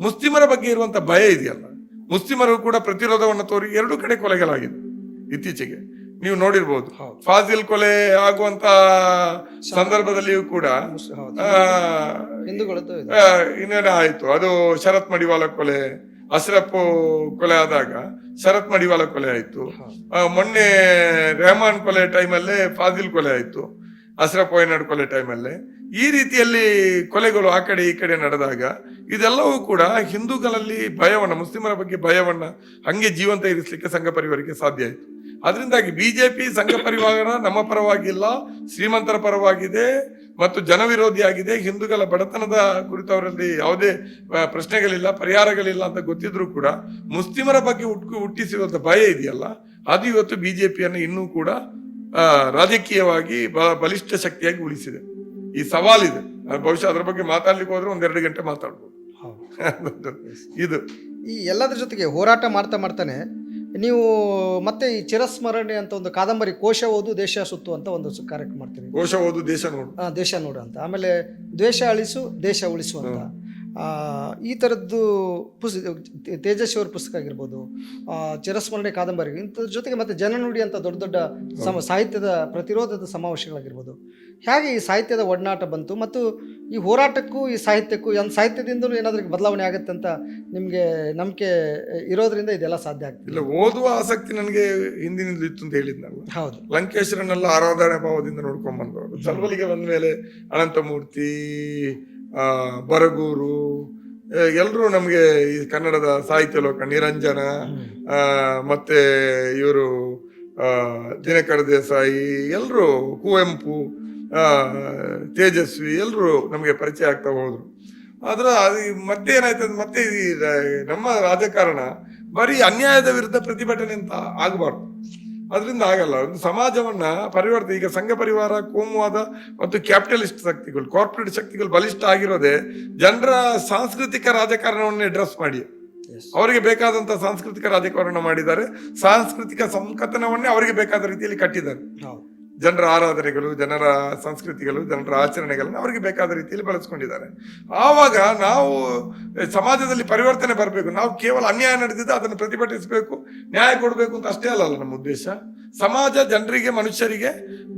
ಮುಸ್ಲಿಮರ ಬಗ್ಗೆ ಇರುವಂತ ಭಯ ಇದೆಯಲ್ಲ, ಮುಸ್ಲಿಮರು ಕೂಡ ಪ್ರತಿರೋಧವನ್ನು ತೋರಿ ಎರಡೂ ಕಡೆ ಕೊಲೆಗಳಾಗಿದೆ. ಇತ್ತೀಚೆಗೆ ನೀವು ನೋಡಿರ್ಬೋದು, ಫಾಜಿಲ್ ಕೊಲೆ ಆಗುವಂತ ಸಂದರ್ಭದಲ್ಲಿಯೂ ಕೂಡ ಇನ್ನೇನ ಆಯ್ತು, ಅದು ಶರತ್ ಮಡಿವಾಳ ಕೊಲೆ, ಅಶ್ರಫ್ ಕೊಲೆ ಆದಾಗ ಶರತ್ ಮಡಿವಾಳ ಕೊಲೆ ಆಯ್ತು. ಮೊನ್ನೆ ರೆಹಮಾನ್ ಕೊಲೆ ಟೈಮಲ್ಲೇ ಫಾಜಿಲ್ ಕೊಲೆ ಆಯ್ತು, ಅಶ್ರಫ್ ವೈನಾಡ್ ಕೊಲೆ ಟೈಮಲ್ಲೇ. ಈ ರೀತಿಯಲ್ಲಿ ಕೊಲೆಗಳು ಆ ಕಡೆ ಈ ಕಡೆ ನಡೆದಾಗ ಇದೆಲ್ಲವೂ ಕೂಡ ಹಿಂದೂಗಳಲ್ಲಿ ಭಯವನ್ನ, ಮುಸ್ಲಿಮರ ಬಗ್ಗೆ ಭಯವನ್ನ ಹಂಗೆ ಜೀವಂತ ಇರಿಸಲಿಕ್ಕೆ ಸಂಘ ಪರಿವಾರಕ್ಕೆ ಸಾಧ್ಯ ಆಯ್ತು. ಅದರಿಂದಾಗಿ ಬಿಜೆಪಿ ಸಂಘ ಪರಿವಾರ ನಮ್ಮ ಪರವಾಗಿಲ್ಲ, ಶ್ರೀಮಂತರ ಪರವಾಗಿದೆ ಮತ್ತು ಜನವಿರೋಧಿಯಾಗಿದೆ. ಹಿಂದೂಗಳ ಬಡತನದ ಕುರಿತವರಲ್ಲಿ ಯಾವುದೇ ಪ್ರಶ್ನೆಗಳಿಲ್ಲ, ಪರಿಹಾರಗಳಿಲ್ಲ ಅಂತ ಗೊತ್ತಿದ್ರು ಕೂಡ ಮುಸ್ಲಿಮರ ಬಗ್ಗೆ ಹುಟ್ಟಿಸಿರುವಂತ ಭಯ ಇದೆಯಲ್ಲ, ಅದು ಇವತ್ತು ಬಿಜೆಪಿಯನ್ನು ಇನ್ನೂ ಕೂಡ ರಾಜಕೀಯವಾಗಿ ಬಲಿಷ್ಠ ಶಕ್ತಿಯಾಗಿ ಉಳಿಸಿದೆ. ಈ ಸವಾಲಿದೆ. ಬಹುಶಃ ಅದ್ರ ಬಗ್ಗೆ ಮಾತಾಡ್ಲಿಕ್ಕೆ ಹೋದ್ರೆ 1-2 ಗಂಟೆ ಮಾತಾಡ್ಬೋದು. ಇದು ಈ ಎಲ್ಲದ್ರ ಜೊತೆಗೆ ಹೋರಾಟ ಮಾಡ್ತಾನೆ ನೀವು ಮತ್ತೆ ಈ ಚಿರಸ್ಮರಣೆ ಅಂತ ಒಂದು ಕಾದಂಬರಿ, ಕೋಶ ಓದು ದೇಶ ಸುತ್ತು ಅಂತ ಒಂದು ಕಾರ್ಯಕ್ರಮ ಮಾಡ್ತೀರಿ. ಕೋಶ ಓದು ದೇಶ ನೋಡು, ದೇಶ ನೋಡು ಅಂತ. ಆಮೇಲೆ ದ್ವೇಷ ಅಳಿಸು ದೇಶ ಉಳಿಸು ಅಂತ. ಈ ಥರದ್ದು ತೇಜಸ್ವಿ ಅವ್ರ ಪುಸ್ತಕ ಆಗಿರ್ಬೋದು, ಚಿರಸ್ಮರಣೆ ಕಾದಂಬರಿ, ಇಂಥದ್ರ ಜೊತೆಗೆ ಮತ್ತೆ ಜನನುಡಿ ಅಂತ ದೊಡ್ಡ ದೊಡ್ಡ ಸಾಹಿತ್ಯದ ಪ್ರತಿರೋಧದ ಸಮಾವೇಶಗಳಾಗಿರ್ಬೋದು. ಹೇಗೆ ಈ ಸಾಹಿತ್ಯದ ಒಡನಾಟ ಬಂತು ಮತ್ತು ಈ ಹೋರಾಟಕ್ಕೂ ಈ ಸಾಹಿತ್ಯಕ್ಕೂ ಸಾಹಿತ್ಯದಿಂದಲೂ ಏನಾದ್ರೂ ಬದಲಾವಣೆ ಆಗುತ್ತೆ ಅಂತ ನಿಮಗೆ ನಂಬಿಕೆ ಇರೋದ್ರಿಂದ ಇದೆಲ್ಲ ಸಾಧ್ಯ ಆಗ್ತದೆ? ಇಲ್ಲ, ಓದುವ ಆಸಕ್ತಿ ನನಗೆ ಹಿಂದಿನಿಂದ ಇತ್ತು ಅಂತ ಹೇಳಿದ್ನಲ್ಲ. ಹೌದು, ಲಂಕೇಶ್ವರನೆಲ್ಲ ಆರಾಧನೆ ಭಾವದಿಂದ ನೋಡ್ಕೊಂಡ್ ಬಂದವರು. ಚಳವಳಿಗೆ ಬಂದ ಮೇಲೆ ಅನಂತಮೂರ್ತಿ, ಬರಗೂರು, ಎಲ್ಲರೂ ನಮಗೆ ಈ ಕನ್ನಡದ ಸಾಹಿತ್ಯ ಲೋಕ, ನಿರಂಜನ, ಮತ್ತೆ ಇವರು ದಿನಕರ ದೇಸಾಯಿ, ಎಲ್ಲರೂ, ಕುವೆಂಪು, ತೇಜಸ್ವಿ, ಎಲ್ಲರೂ ನಮಗೆ ಪರಿಚಯ ಆಗ್ತಾ ಹೋದ್ರು. ಆದ್ರ ಮತ್ತೆ ಏನಾಯ್ತದ, ಮತ್ತೆ ನಮ್ಮ ರಾಜಕಾರಣ ಬರೀ ಅನ್ಯಾಯದ ವಿರುದ್ಧ ಪ್ರತಿಭಟನೆ ಅಂತ ಆಗಬಾರ್ದು. ಅದರಿಂದ ಆಗಲ್ಲ. ಒಂದು ಸಮಾಜವನ್ನ ಪರಿವರ್ತನೆ, ಈಗ ಸಂಘ ಪರಿವಾರ, ಕೋಮುವಾದ ಮತ್ತು ಕ್ಯಾಪಿಟಲಿಸ್ಟ್ ಶಕ್ತಿಗಳು, ಕಾರ್ಪೊರೇಟ್ ಶಕ್ತಿಗಳು ಬಲಿಷ್ಠ ಆಗಿರೋದೇ ಜನರ ಸಾಂಸ್ಕೃತಿಕ ರಾಜಕಾರಣವನ್ನೇ ಡ್ರೆಸ್ ಮಾಡಿ ಅವರಿಗೆ ಬೇಕಾದಂತ ಸಾಂಸ್ಕೃತಿಕ ರಾಜಕಾರಣ ಮಾಡಿದ್ದಾರೆ. ಸಾಂಸ್ಕೃತಿಕ ಸಂಕಥನವನ್ನೇ ಅವರಿಗೆ ಬೇಕಾದ ರೀತಿಯಲ್ಲಿ ಕಟ್ಟಿದ್ದಾರೆ. ಜನರ ಆರಾಧನೆಗಳು, ಜನರ ಸಂಸ್ಕೃತಿಗಳು, ಜನರ ಆಚರಣೆಗಳನ್ನು ಅವರಿಗೆ ಬೇಕಾದ ರೀತಿಯಲ್ಲಿ ಬಳಸ್ಕೊಂಡಿದ್ದಾರೆ. ಆವಾಗ ನಾವು ಸಮಾಜದಲ್ಲಿ ಪರಿವರ್ತನೆ ಬರಬೇಕು. ನಾವು ಕೇವಲ ಅನ್ಯಾಯ ನಡೆದಿದ್ದ ಅದನ್ನು ಪ್ರತಿಭಟಿಸಬೇಕು, ನ್ಯಾಯ ಕೊಡಬೇಕು ಅಂತ ಅಷ್ಟೇ ಅಲ್ಲ ನಮ್ಮ ಉದ್ದೇಶ. ಸಮಾಜ ಜನರಿಗೆ, ಮನುಷ್ಯರಿಗೆ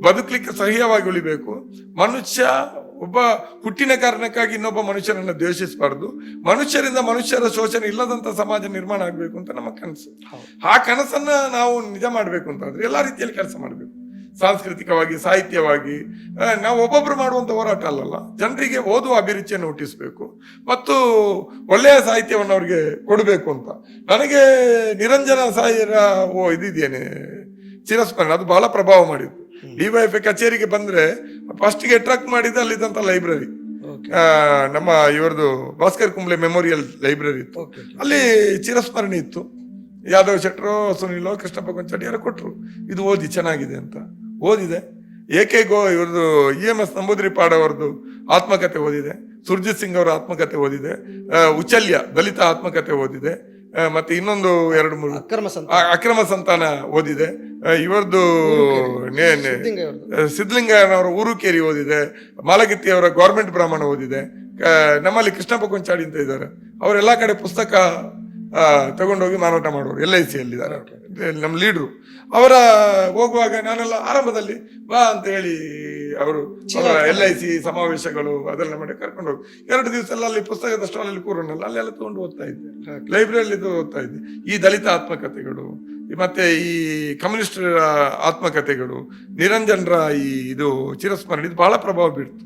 ಬದುಕಲಿಕ್ಕೆ ಸಹ್ಯವಾಗಿ ಉಳಿಬೇಕು. ಮನುಷ್ಯ ಒಬ್ಬ ಹುಟ್ಟಿನ ಕಾರಣಕ್ಕಾಗಿ ಇನ್ನೊಬ್ಬ ಮನುಷ್ಯರನ್ನು ದ್ವೇಷಿಸಬಾರ್ದು. ಮನುಷ್ಯರಿಂದ ಮನುಷ್ಯರ ಶೋಷಣೆ ಇಲ್ಲದಂತ ಸಮಾಜ ನಿರ್ಮಾಣ ಆಗ್ಬೇಕು ಅಂತ ನಮ್ಮ ಕನಸು. ಆ ಕನಸನ್ನ ನಾವು ನಿಜ ಮಾಡ್ಬೇಕು ಅಂತಂದ್ರೆ ಎಲ್ಲಾ ರೀತಿಯಲ್ಲಿ ಕೆಲಸ ಮಾಡ್ಬೇಕು. ಸಾಂಸ್ಕೃತಿಕವಾಗಿ, ಸಾಹಿತ್ಯವಾಗಿ. ನಾವು ಒಬ್ಬೊಬ್ರು ಮಾಡುವಂತ ಹೋರಾಟ ಅಲ್ಲಲ್ಲ, ಜನರಿಗೆ ಓದುವ ಅಭಿರುಚಿಯನ್ನು ಹುಟ್ಟಿಸ್ಬೇಕು ಮತ್ತು ಒಳ್ಳೆಯ ಸಾಹಿತ್ಯವನ್ನು ಅವ್ರಿಗೆ ಕೊಡಬೇಕು ಅಂತ. ನನಗೆ ನಿರಂಜನ ಸಾಯಿರ ಇದಿದ್ದೇನೆ ಚಿರಸ್ಮರಣೆ, ಅದು ಬಹಳ ಪ್ರಭಾವ ಮಾಡಿದ್ದು. ಡಿವೈಎಫ್ ಕಚೇರಿಗೆ ಬಂದ್ರೆ ಫಸ್ಟ್ಗೆ ಅಟ್ರಾಕ್ಟ್ ಮಾಡಿದ್ದು ಅಲ್ಲಿದ್ದಂತ ಲೈಬ್ರರಿ, ನಮ್ಮ ಇವರದು ಭಾಸ್ಕರ್ ಕುಂಬ್ಳೆ ಮೆಮೋರಿಯಲ್ ಲೈಬ್ರರಿ ಇತ್ತು. ಅಲ್ಲಿ ಚಿರಸ್ಮರಣೆ ಇತ್ತು. ಯಾದವ್ ಶೆಟ್ರೋ, ಸುನೀಲೋ, ಕೃಷ್ಣಪ್ಪ ಕೊಂಚಾಡಿ ಯಾರೋ ಕೊಟ್ರು, ಇದು ಓದಿ ಚೆನ್ನಾಗಿದೆ ಅಂತ. ಓದಿದೆ. ಇವ್ರದ್ದು EMS ನಂಬೂದ್ರಿಪಾಡ್ ಅವರದ್ದು ಆತ್ಮಕಥೆ ಓದಿದೆ. ಸುರ್ಜಿತ್ ಸಿಂಗ್ ಅವರ ಆತ್ಮಕಥೆ ಓದಿದೆ. ಉಚಲ್ಯ ದಲಿತ ಆತ್ಮಕಥೆ ಓದಿದೆ. ಮತ್ತೆ ಇನ್ನೊಂದು 2-3 ಅಕ್ರಮ ಸಂತಾನ ಓದಿದೆ. ಇವರದ್ದು ಸಿದ್ಧಲಿಂಗಯ್ಯನವರ ಊರುಕೇರಿ ಓದಿದೆ. ಮಾಲಗಿತ್ತಿ ಅವರ ಗೌರ್ಮೆಂಟ್ ಬ್ರಾಹ್ಮಣ ಓದಿದೆ. ನಮ್ಮಲ್ಲಿ ಕೃಷ್ಣಪ್ಪ ಕೊಂಚಾಡಿ ಅಂತ ಇದ್ದಾರೆ, ಅವರೆಲ್ಲಾ ಕಡೆ ಪುಸ್ತಕ ತಗೊಂಡೋಗಿ ಮಾರಾಟ ಮಾಡೋರು. LIC ಯಲ್ಲಿದ್ದಾರೆ ನಮ್ಮ ಲೀಡ್ರು. ಅವರ ಹೋಗುವಾಗ ನಾನೆಲ್ಲ ಆರಂಭದಲ್ಲಿ ಬಾ ಅಂತ ಹೇಳಿ ಅವರು LIC ಸಮಾವೇಶಗಳು ಅದೆಲ್ಲ ಮಾಡಿ ಕರ್ಕೊಂಡು ಹೋಗಿ 2 ದಿವಸ ಎಲ್ಲ ಅಲ್ಲಿ ಪುಸ್ತಕದ ಸ್ಟಾಲಲ್ಲಿ ಕೂರೋನಲ್ಲ ಅಲ್ಲೆಲ್ಲ ತಗೊಂಡು ಓದ್ತಾ ಇದ್ದೆ, ಲೈಬ್ರರಿಯಲ್ಲಿ ಓದ್ತಾ ಇದ್ದೆ. ಈ ದಲಿತ ಆತ್ಮಕಥೆಗಳು ಮತ್ತೆ ಈ ಕಮ್ಯುನಿಸ್ಟ್ ಆತ್ಮಕಥೆಗಳು, ನಿರಂಜನರ ಇದು ಚಿರಸ್ಮರಣೆ ಇದು ಬಹಳ ಪ್ರಭಾವ ಬೀರ್ತು.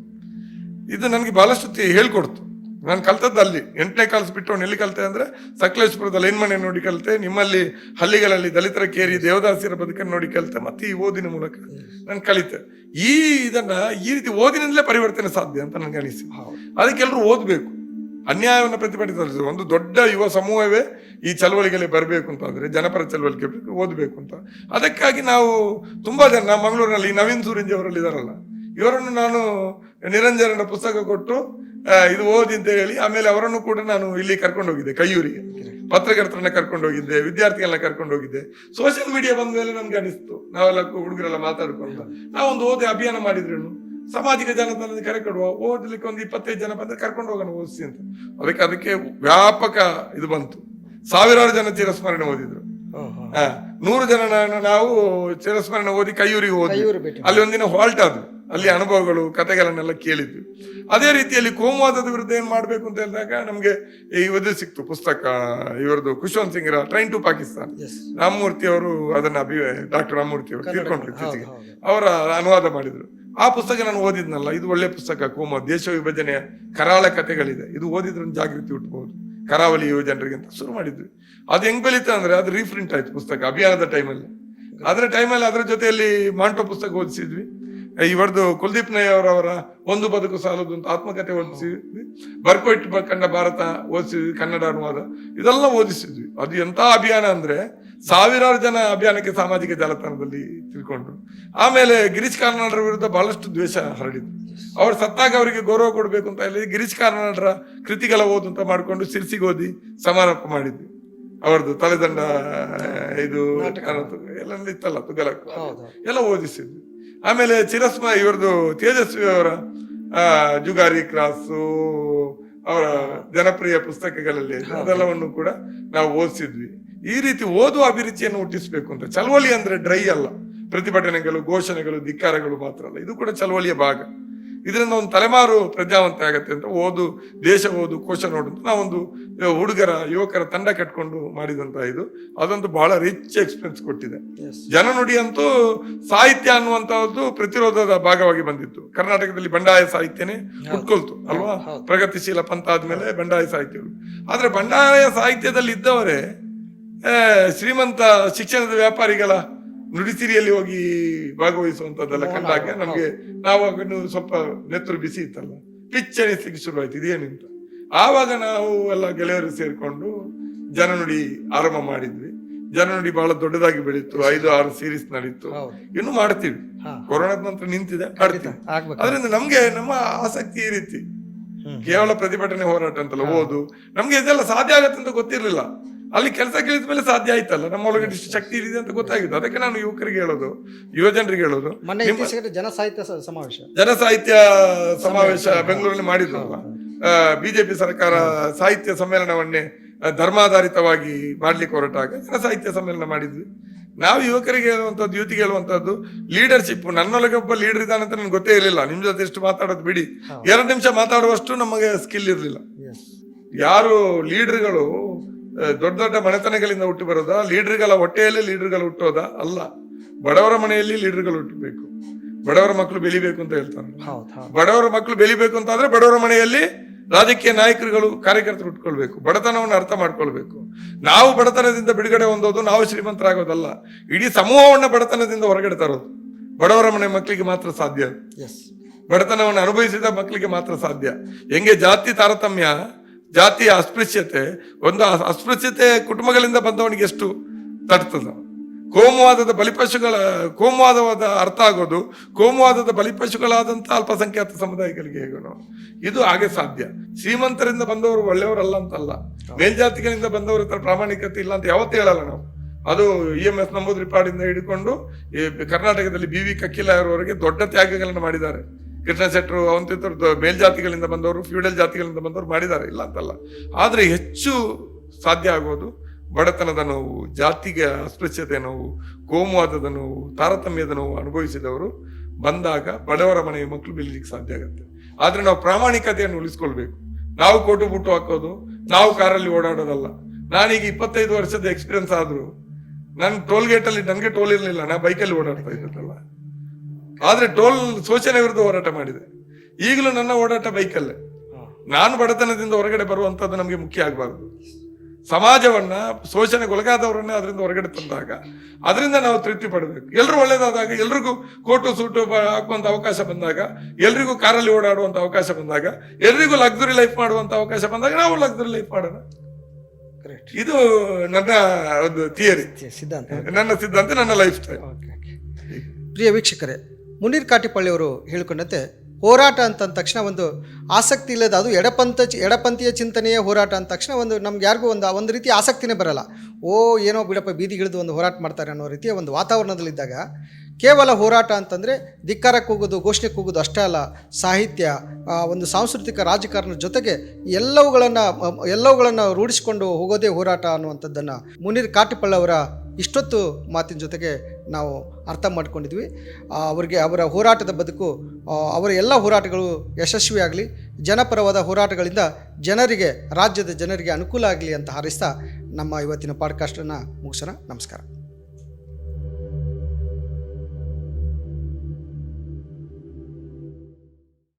ಇದು ನನಗೆ ಬಹಳಷ್ಟು ಹೇಳ್ಕೊಡ್ತು. ನಾನು ಕಲ್ತದ್ದು ಅಲ್ಲಿ 8ನೇ ಕ್ಲಾಸ್ ಬಿಟ್ಟು ಎಲ್ಲಿ ಕಲಿತೆ ಅಂದ್ರೆ ಸಕಲೇಶ್ಪುರದ ಲೈನ್ಮನೆ ನೋಡಿ ಕಲಿತೆ, ನಿಮ್ಮಲ್ಲಿ ಹಳ್ಳಿಗಳಲ್ಲಿ ದಲಿತರ ಕೇರಿ ದೇವದಾಸಿಯರ ಬದುಕನ್ನು ನೋಡಿ ಕಲಿತೆ, ಮತ್ತೆ ಈ ಓದಿನ ಮೂಲಕ ನಾನು ಕಲಿತೆ. ಇದನ್ನ ಈ ರೀತಿ ಓದಿನಿಂದಲೇ ಪರಿವರ್ತನೆ ಸಾಧ್ಯ ಅಂತ ನನಗೆ ಅನಿಸಿ. ಅದಕ್ಕೆ ಎಲ್ಲರೂ ಓದಬೇಕು, ಅನ್ಯಾಯವನ್ನು ಪ್ರತಿಭಟಿಸ ಒಂದು ದೊಡ್ಡ ಯುವ ಸಮೂಹವೇ ಈ ಚಳವಳಿಗಳಿಗೆ ಬರಬೇಕು ಅಂತಂದ್ರೆ ಜನಪರ ಚಳವಳಿಗೆ ಓದಬೇಕು ಅಂತ. ಅದಕ್ಕಾಗಿ ನಾವು ತುಂಬಾ ಜನ ನಮ್ಮ ಮಂಗಳೂರಿನಲ್ಲಿ ನವೀನ್ ಸೂರಿಂಜಿ ಅವರಲ್ಲಿ ಇದಾರಲ್ಲ, ಇವರನ್ನು ನಾನು ನಿರಂಜನ ಪುಸ್ತಕ ಕೊಟ್ಟು ಇದು ಓದಿ ಅಂತ ಹೇಳಿ ಆಮೇಲೆ ಅವರನ್ನು ಕೂಡ ನಾನು ಇಲ್ಲಿ ಕರ್ಕೊಂಡು ಹೋಗಿದ್ದೆ, ಕೈಯೂರಿಗೆ ಪತ್ರಕರ್ತರನ್ನ ಕರ್ಕೊಂಡು ಹೋಗಿದ್ದೆ, ವಿದ್ಯಾರ್ಥಿಗಳನ್ನ ಕರ್ಕೊಂಡು ಹೋಗಿದ್ದೆ. ಸೋಷಿಯಲ್ ಮೀಡಿಯಾ ಬಂದ ಮೇಲೆ ನಮ್ಗೆ ಅನಿಸ್ತು, ನಾವೆಲ್ಲ ಹುಡುಗರೆಲ್ಲ ಮಾತಾಡ್ಕೊಂತ ನಾವೊಂದು ಓದಿ ಅಭಿಯಾನ ಮಾಡಿದ್ರೇನು, ಸಾಮಾಜಿಕ ಜಾಲತಾಣದಲ್ಲಿ ಕರೆ ಕೊಡುವ, ಓದಲಿಕ್ಕೆ ಒಂದು 25 ಜನ ಬಂದ್ರೆ ಕರ್ಕೊಂಡು ಹೋಗೋಣ ಓದಿಸಿ ಅಂತ. ಅದಕ್ಕೆ ವ್ಯಾಪಕ ಇದು ಬಂತು. 1000 ಜನ ಚಿರಸ್ಮರಣೆ ಓದಿದ್ರು. 100 ಜನ ನಾವು ಚಿರಸ್ಮರಣೆ ಓದಿ ಕೈಯೂರಿಗೆ ಹೋದ್ವಿ. ಅಲ್ಲಿ ಒಂದಿನ ಹಾಲ್ಟ್ ಆದ್ವಿ, ಅಲ್ಲಿ ಅನುಭವಗಳು ಕಥೆಗಳನ್ನೆಲ್ಲ ಕೇಳಿದ್ವಿ. ಅದೇ ರೀತಿಯಲ್ಲಿ ಕೋಮುವಾದದ ವಿರುದ್ಧ ಏನ್ ಮಾಡ್ಬೇಕು ಅಂತ ಹೇಳಿದಾಗ ನಮ್ಗೆ ಇದು ಸಿಕ್ತು ಪುಸ್ತಕ, ಇವರದು ಖುಷ್ವಂತ್ ಸಿಂಗ್ರ ಟ್ರೈನ್ ಟು ಪಾಕಿಸ್ತಾನ್. ರಾಮಮೂರ್ತಿ ಅವರು ಅದನ್ನ ಡಾಕ್ಟರ್ ರಾಮಮೂರ್ತಿ ಅವರು ತೀರ್ಕೊಂಡ್ರು ಇತ್ತೀಚೆಗೆ, ಅವರ ಅನುವಾದ ಮಾಡಿದ್ರು. ಆ ಪುಸ್ತಕ ನಾನು ಓದಿದ್ನಲ್ಲ, ಇದು ಒಳ್ಳೆ ಪುಸ್ತಕ. ದೇಶ ವಿಭಜನೆಯ ಕರಾಳ ಕಥೆಗಳಿದೆ, ಇದು ಓದಿದ್ರೆ ಜಾಗೃತಿ ಹುಟ್ಟಬಹುದು ಕರಾವಳಿ ಯುವ ಜನರಿಗೆ ಅಂತ ಶುರು ಮಾಡಿದ್ವಿ. ಅದು ಹೆಂಗ್ ಬೆಳೀತಾ ಅಂದ್ರೆ ಅದು ರೀಪ್ರಿಂಟ್ ಆಯ್ತು ಪುಸ್ತಕ ಅಭಿಯಾನದ ಟೈಮಲ್ಲಿ. ಅದರ ಜೊತೆಯಲ್ಲಿ ಮಾಂಟೋ ಪುಸ್ತಕ ಓದಿಸಿದ್ವಿ. ಇವರದು ಕುಲ್ದೀಪ್ ನಯ್ಯರ್ ಅವರ ಒಂದು ಬದುಕು ಸಾಲದು ಅಂತ ಆತ್ಮಕಥೆ ಓದಿಸಿದ್ವಿ. ಬರ್ಕೋಟ್ ಕಂಡ ಭಾರತ ಓದಿಸಿದ್ವಿ, ಕನ್ನಡ ಅನುವಾದ, ಇದೆಲ್ಲ ಓದಿಸಿದ್ವಿ. ಅದು ಎಂತ ಅಭಿಯಾನ ಅಂದ್ರೆ 1000 ಜನ ಅಭಿಯಾನಕ್ಕೆ ಸಾಮಾಜಿಕ ಜಾಲತಾಣದಲ್ಲಿ ತಿಳ್ಕೊಂಡ್ರು. ಆಮೇಲೆ ಗಿರೀಶ್ ಕಾರ್ನಾಡ್ರ ವಿರುದ್ಧ ಬಹಳಷ್ಟು ದ್ವೇಷ ಹರಡಿದ್ರು. ಅವ್ರು ಸತ್ತಾಗ ಅವರಿಗೆ ಗೌರವ ಕೊಡ್ಬೇಕು ಅಂತ ಹೇಳಿ ಗಿರೀಶ್ ಕಾರ್ನಾಡ್ರ ಕೃತಿಗಳ ಓದು ಅಂತ ಮಾಡ್ಕೊಂಡು ಸಿರ್ಸಿಗೆ ಓದಿ ಸಮಾರೋಪ ಮಾಡಿದ್ವಿ. ಅವರದ್ದು ತಲೆದಂಡ ಇದು ಎಲ್ಲ ಇತ್ತಲ್ಲ ತುಗಲಕ್ ಎಲ್ಲ ಓದಿಸಿದ್ವಿ. ಆಮೇಲೆ ಇವರದು ತೇಜಸ್ವಿ ಅವರ ಜುಗಾರಿ ಕ್ರಾಸು, ಅವರ ಜನಪ್ರಿಯ ಪುಸ್ತಕಗಳಲ್ಲಿ ಅದೆಲ್ಲವನ್ನು ಕೂಡ ನಾವು ಓದಿಸಿದ್ವಿ. ಈ ರೀತಿ ಓದುವ ಅಭಿರುಚಿಯನ್ನು ಹುಟ್ಟಿಸ್ಬೇಕು ಅಂತ. ಚಳವಳಿ ಅಂದ್ರೆ ಡ್ರೈ ಅಲ್ಲ, ಪ್ರತಿಭಟನೆಗಳು, ಘೋಷಣೆಗಳು, ಧಿಕ್ಕಾರಗಳು ಮಾತ್ರ ಅಲ್ಲ, ಇದು ಕೂಡ ಚಳವಳಿಯ ಭಾಗ. ಇದರಿಂದ ಒಂದು ತಲೆಮಾರು ಪ್ರಜ್ಞಾವಂತ ಆಗತ್ತೆ ಅಂತ ದೇಶ ಓದು ಕೋಶ ನೋಡು ಅಂತ ನಾವೊಂದು ಯುವಕರ ತಂಡ ಕಟ್ಕೊಂಡು ಮಾಡಿದಂತ ಅದಂತೂ ಬಹಳ ರಿಚ್ ಎಕ್ಸ್ಪೀರಿಯನ್ಸ್ ಕೊಟ್ಟಿದೆ. ಜನನುಡಿ ಅಂತೂ ಸಾಹಿತ್ಯ ಅನ್ನುವಂತಹದ್ದು ಪ್ರತಿರೋಧದ ಭಾಗವಾಗಿ ಬಂದಿತ್ತು. ಕರ್ನಾಟಕದಲ್ಲಿ ಬಂಡಾಯ ಸಾಹಿತ್ಯನೇ ಹುಟ್ಕೊಳ್ತು ಅಲ್ವಾ, ಪ್ರಗತಿಶೀಲ ಪಂಥ ಆದ್ಮೇಲೆ ಬಂಡಾಯ ಸಾಹಿತ್ಯಗಳು. ಆದ್ರೆ ಬಂಡಾಯ ಸಾಹಿತ್ಯದಲ್ಲಿ ಇದ್ದವರೇ ಶ್ರೀಮಂತ ಶಿಕ್ಷಣದ ವ್ಯಾಪಾರಿಗಳ ನುಡಿಸಿರಿಯಲ್ಲಿ ಹೋಗಿ ಭಾಗವಹಿಸುವಂತದ್ದೆಲ್ಲ ಕಂಡಾಗ ನಮ್ಗೆ ನಾವಾಗನು ಸ್ವಲ್ಪ ನೆತ್ತರು ಬಿಸಿ ಇತ್ತಲ್ಲ, ಪಿಚ್ ಅನಿಸ್ಲಿಕ್ಕೆ ಶುರುವಾಯ್ತು ಇದೇನಿಂತ. ಆವಾಗ ನಾವು ಎಲ್ಲ ಗೆಳೆಯರು ಸೇರ್ಕೊಂಡು ಜನನುಡಿ ಆರಂಭ ಮಾಡಿದ್ವಿ. ಜನನುಡಿ ಬಹಳ ದೊಡ್ಡದಾಗಿ ಬೆಳೀತು, 5-6 ಸೀರೀಸ್ ನಡೀತು. ಇನ್ನು ಮಾಡ್ತೀವಿ, ಕೊರೋನಾದ ನಂತರ ನಿಂತಿದೆ, ಮಾಡ್ತೀವಿ. ಅದರಿಂದ ನಮ್ಗೆ ನಮ್ಮ ಆಸಕ್ತಿ ಈ ರೀತಿ ಕೇವಲ ಪ್ರತಿಭಟನೆ ಹೋರಾಟ ಅಂತಲ್ಲ, ಓದು ನಮ್ಗೆ ಇದೆಲ್ಲ ಸಾಧ್ಯ ಆಗತ್ತೆ ಅಂತ ಗೊತ್ತಿರ್ಲಿಲ್ಲ. ಅಲ್ಲಿ ಕೆಲಸ ಕೇಳಿದ ಮೇಲೆ ಸಾಧ್ಯ ಆಯ್ತಲ್ಲ, ನಮ್ಮ ಒಳಗಡೆ ಇಷ್ಟು ಶಕ್ತಿ ಇದೆ ಅಂತ ಗೊತ್ತಾಗಿತ್ತು. ಅದಕ್ಕೆ ನಾನು ಯುವಕರಿಗೆ ಹೇಳೋದು, ಯುವ ಜನರಿಗೆ ಹೇಳೋದು, ಜನ ಸಾಹಿತ್ಯ ಸಮಾವೇಶ ಬೆಂಗಳೂರಲ್ಲಿ ಮಾಡಿದ್ರಲ್ಲ, ಬಿಜೆಪಿ ಸರ್ಕಾರ ಸಾಹಿತ್ಯ ಸಮ್ಮೇಳನವನ್ನೇ ಧರ್ಮಾಧಾರಿತವಾಗಿ ಮಾಡ್ಲಿಕ್ಕೆ ಹೊರಟಾಗ ಜನ ಸಾಹಿತ್ಯ ಸಮ್ಮೇಳನ ಮಾಡಿದ್ವಿ. ನಾವು ಯುವಕರಿಗೆ ಹೇಳುವಂತದ್ದು, ಯೂತಿಗೆ ಹೇಳುವಂತದ್ದು ಲೀಡರ್ಶಿಪ್. ನನ್ನೊಳಗೆ ಒಬ್ಬ ಲೀಡರ್ ಇದ್ದಾನಂತ ನನ್ಗೆ ಗೊತ್ತೇ ಇರಲಿಲ್ಲ. ನಿಮ್ ಜೊತೆ ಎಷ್ಟು ಮಾತಾಡೋದು ಬಿಡಿ, 2 ನಿಮಿಷ ಮಾತಾಡುವಷ್ಟು ನಮಗೆ ಸ್ಕಿಲ್ ಇರಲಿಲ್ಲ. ಯಾರು ಲೀಡರ್ಗಳು ದೊಡ್ಡ ದೊಡ್ಡ ಮನೆತನಗಳಿಂದ ಹುಟ್ಟಿ ಬರೋದಾ, ಲೀಡರ್ಗಳ ಹೊಟ್ಟೆಯಲ್ಲಿ ಲೀಡರ್ಗಳು ಹುಟ್ಟೋದಾ? ಅಲ್ಲ, ಬಡವರ ಮನೆಯಲ್ಲಿ ಲೀಡರ್ಗಳು ಹುಟ್ಟಬೇಕು, ಬಡವರ ಮಕ್ಕಳು ಬೆಳಿಬೇಕು ಅಂತ ಹೇಳ್ತಾರೆ. ಬಡವರ ಮಕ್ಕಳು ಬೆಳಿಬೇಕು ಅಂತ ಆದ್ರೆ ಬಡವರ ಮನೆಯಲ್ಲಿ ರಾಜಕೀಯ ನಾಯಕರುಗಳು, ಕಾರ್ಯಕರ್ತರು ಹುಟ್ಕೊಳ್ಬೇಕು, ಬಡತನವನ್ನು ಅರ್ಥ ಮಾಡ್ಕೊಳ್ಬೇಕು. ನಾವು ಬಡತನದಿಂದ ಬಿಡುಗಡೆ ಹೊಂದೋದು, ನಾವು ಶ್ರೀಮಂತರಾಗೋದಲ್ಲ, ಇಡೀ ಸಮೂಹವನ್ನ ಬಡತನದಿಂದ ಹೊರಗಡೆ ತರೋದು ಬಡವರ ಮನೆ ಮಕ್ಕಳಿಗೆ ಮಾತ್ರ ಸಾಧ್ಯ. ಬಡತನವನ್ನು ಅನುಭವಿಸಿದ ಮಕ್ಕಳಿಗೆ ಮಾತ್ರ ಸಾಧ್ಯ. ಹೆಂಗೆ ಜಾತಿ ತಾರತಮ್ಯ, ಜಾತಿಯ ಅಸ್ಪೃಶ್ಯತೆ, ಒಂದು ಅಸ್ಪೃಶ್ಯತೆ ಕುಟುಂಬಗಳಿಂದ ಬಂದವನಿಗೆ ಎಷ್ಟು ತಡ್ತದ, ಕೋಮುವಾದವಾದ ಅರ್ಥ ಆಗೋದು ಕೋಮುವಾದದ ಬಲಿಪಶುಗಳಾದಂತ ಅಲ್ಪಸಂಖ್ಯಾತ ಸಮುದಾಯಗಳಿಗೆ ಹೇಗೋಣ, ಇದು ಹಾಗೆ ಸಾಧ್ಯ. ಶ್ರೀಮಂತರಿಂದ ಬಂದವರು ಒಳ್ಳೆಯವರಲ್ಲ ಅಂತಲ್ಲ, ಮೇಲ್ಜಾತಿಗಳಿಂದ ಬಂದವರ ಹತ್ರ ಪ್ರಾಮಾಣಿಕತೆ ಇಲ್ಲ ಅಂತ ಯಾವತ್ತೂ ಹೇಳಲ್ಲ ನಾವು. ಅದು EMS ನಂಬೂದ್ರಿಪಾಡಿಂದ ಹಿಡ್ಕೊಂಡು ಕರ್ನಾಟಕದಲ್ಲಿ BV ಕಕ್ಕಿಲಾಯವರವರೆಗೆ ದೊಡ್ಡ ತ್ಯಾಗಗಳನ್ನು ಮಾಡಿದ್ದಾರೆ. ಕೃಷ್ಣ ಶೆಟ್ಟರು ಅವಂತಿದ್ರು ಮೇಲ್ಜಾತಿಗಳಿಂದ ಬಂದವರು, ಫ್ಯೂಡಲ್ ಜಾತಿಗಳಿಂದ ಬಂದವರು ಮಾಡಿದ್ದಾರೆ, ಇಲ್ಲ ಅಂತಲ್ಲ. ಆದ್ರೆ ಹೆಚ್ಚು ಸಾಧ್ಯ ಆಗೋದು ಬಡತನದ ನೋವು, ಜಾತಿಗೆ ಅಸ್ಪೃಶ್ಯತೆ ನೋವು, ಕೋಮುವಾದದ ನೋವು, ತಾರತಮ್ಯದ ನೋವು ಅನುಭವಿಸಿದವರು ಬಂದಾಗ ಬಡವರ ಮನೆಯ ಮಕ್ಕಳು ಬೆಳೀಲಿಕ್ಕೆ ಸಾಧ್ಯ ಆಗುತ್ತೆ. ಆದ್ರೆ ನಾವು ಪ್ರಾಮಾಣಿಕತೆಯನ್ನು ಉಳಿಸ್ಕೊಳ್ಬೇಕು. ನಾವು ಕೋಟು ಬುಟ್ಟು ಹಾಕೋದು, ನಾವು ಕಾರಲ್ಲಿ ಓಡಾಡೋದಲ್ಲ. ನಾನೀಗ 25 ವರ್ಷದ ಎಕ್ಸ್ಪೀರಿಯನ್ಸ್ ಆದ್ರೂ ನಾನು ಟೋಲ್ ಗೇಟ್ ಅಲ್ಲಿ ನನಗೆ ಟೋಲ್ ಇರಲಿಲ್ಲ, ನಾ ಬೈಕಲ್ಲಿ ಓಡಾಡ್ತಾ ಇದ್ದಲ್ಲ. ಆದ್ರೆ ಟೋಲ್ ಶೋಷಣೆ ವಿರುದ್ಧ ಹೋರಾಟ ಮಾಡಿದೆ. ಈಗಲೂ ನನ್ನ ಓಡಾಟ ಬೈಕಲ್ಲೇ. ನಾನು ಬಡತನದಿಂದ ಹೊರಗಡೆ ಬರುವಂತದ್ದು ನಮಗೆ ಮುಖ್ಯ ಆಗಬಾರ್ದು. ಸಮಾಜವನ್ನ ಶೋಷಣೆಗೊಳಗಾದವರನ್ನೇ ಅದರಿಂದ ಹೊರಗಡೆ ತಂದಾಗ ಅದರಿಂದ ನಾವು ತೃಪ್ತಿ ಪಡಬೇಕು. ಎಲ್ರು ಒಳ್ಳೇದಾದಾಗ, ಎಲ್ರಿಗೂ ಕೋಟು ಸೂಟು ಹಾಕುವಂತ ಅವಕಾಶ ಬಂದಾಗ, ಎಲ್ರಿಗೂ ಕಾರಲ್ಲಿ ಓಡಾಡುವಂತ ಅವಕಾಶ ಬಂದಾಗ, ಎಲ್ರಿಗೂ ಲಕ್ಸುರಿ ಲೈಫ್ ಮಾಡುವಂತ ಅವಕಾಶ ಬಂದಾಗ ನಾವು ಲಕ್ಸುರಿ ಲೈಫ್ ಮಾಡೋಣ. ಇದು ನನ್ನ ಒಂದು ಥಿಯರಿ, ಸಿದ್ಧಾಂತ, ನನ್ನ ಸಿದ್ಧಾಂತ, ನನ್ನ ಲೈಫ್ ಸ್ಟೈಲ್. ಪ್ರಿಯ ವೀಕ್ಷಕರೇ, ಮುನೀರ್ ಕಾಟಿಪಳ್ಳಿ ಅವರು ಹೇಳಿಕೊಂಡಂತೆ ಹೋರಾಟ ಅಂತ ತಕ್ಷಣ ಒಂದು ಆಸಕ್ತಿ ಇಲ್ಲದ, ಅದು ಎಡಪಂಥೀಯ ಚಿಂತನೆಯ ಹೋರಾಟ ಅಂದ ತಕ್ಷಣ ಒಂದು ನಮ್ಗೆ ಯಾರಿಗೂ ಒಂದು ರೀತಿ ಆಸಕ್ತಿನೇ ಬರಲ್ಲ. ಏನೋ ಬಿಡಪ್ಪ ಬೀದಿಗಿಳಿದು ಒಂದು ಹೋರಾಟ ಮಾಡ್ತಾರೆ ಅನ್ನೋ ರೀತಿಯ ಒಂದು ವಾತಾವರಣದಲ್ಲಿದ್ದಾಗ ಕೇವಲ ಹೋರಾಟ ಅಂತಂದರೆ ಧಿಕ್ಕಾರಕ್ಕೆ ಹೋಗೋದು, ಘೋಷಣೆಗೆ ಹೋಗೋದು ಅಷ್ಟೇ ಅಲ್ಲ, ಸಾಹಿತ್ಯ, ಒಂದು ಸಾಂಸ್ಕೃತಿಕ ರಾಜಕಾರಣದ ಜೊತೆಗೆ ಎಲ್ಲವುಗಳನ್ನು ರೂಢಿಸಿಕೊಂಡು ಹೋಗೋದೇ ಹೋರಾಟ ಅನ್ನುವಂಥದ್ದನ್ನು ಮುನೀರ್ ಕಾಟಿಪಳ್ಳಿ ಅವರ ಇಷ್ಟೊತ್ತು ಮಾತಿನ ಜೊತೆಗೆ ನಾವು ಅರ್ಥ ಮಾಡ್ಕೊಂಡಿದ್ವಿ. ಅವರ ಹೋರಾಟದ ಬದುಕು, ಅವರ ಎಲ್ಲ ಹೋರಾಟಗಳು ಯಶಸ್ವಿಯಾಗಲಿ, ಜನಪರವಾದ ಹೋರಾಟಗಳಿಂದ ರಾಜ್ಯದ ಜನರಿಗೆ ಅನುಕೂಲ ಆಗಲಿ ಅಂತ ಹಾರೈಸ್ತಾ ನಮ್ಮ ಇವತ್ತಿನ ಪಾಡ್ಕಾಸ್ಟನ್ನು ಮುಗಿಸೋಣ. ನಮಸ್ಕಾರ.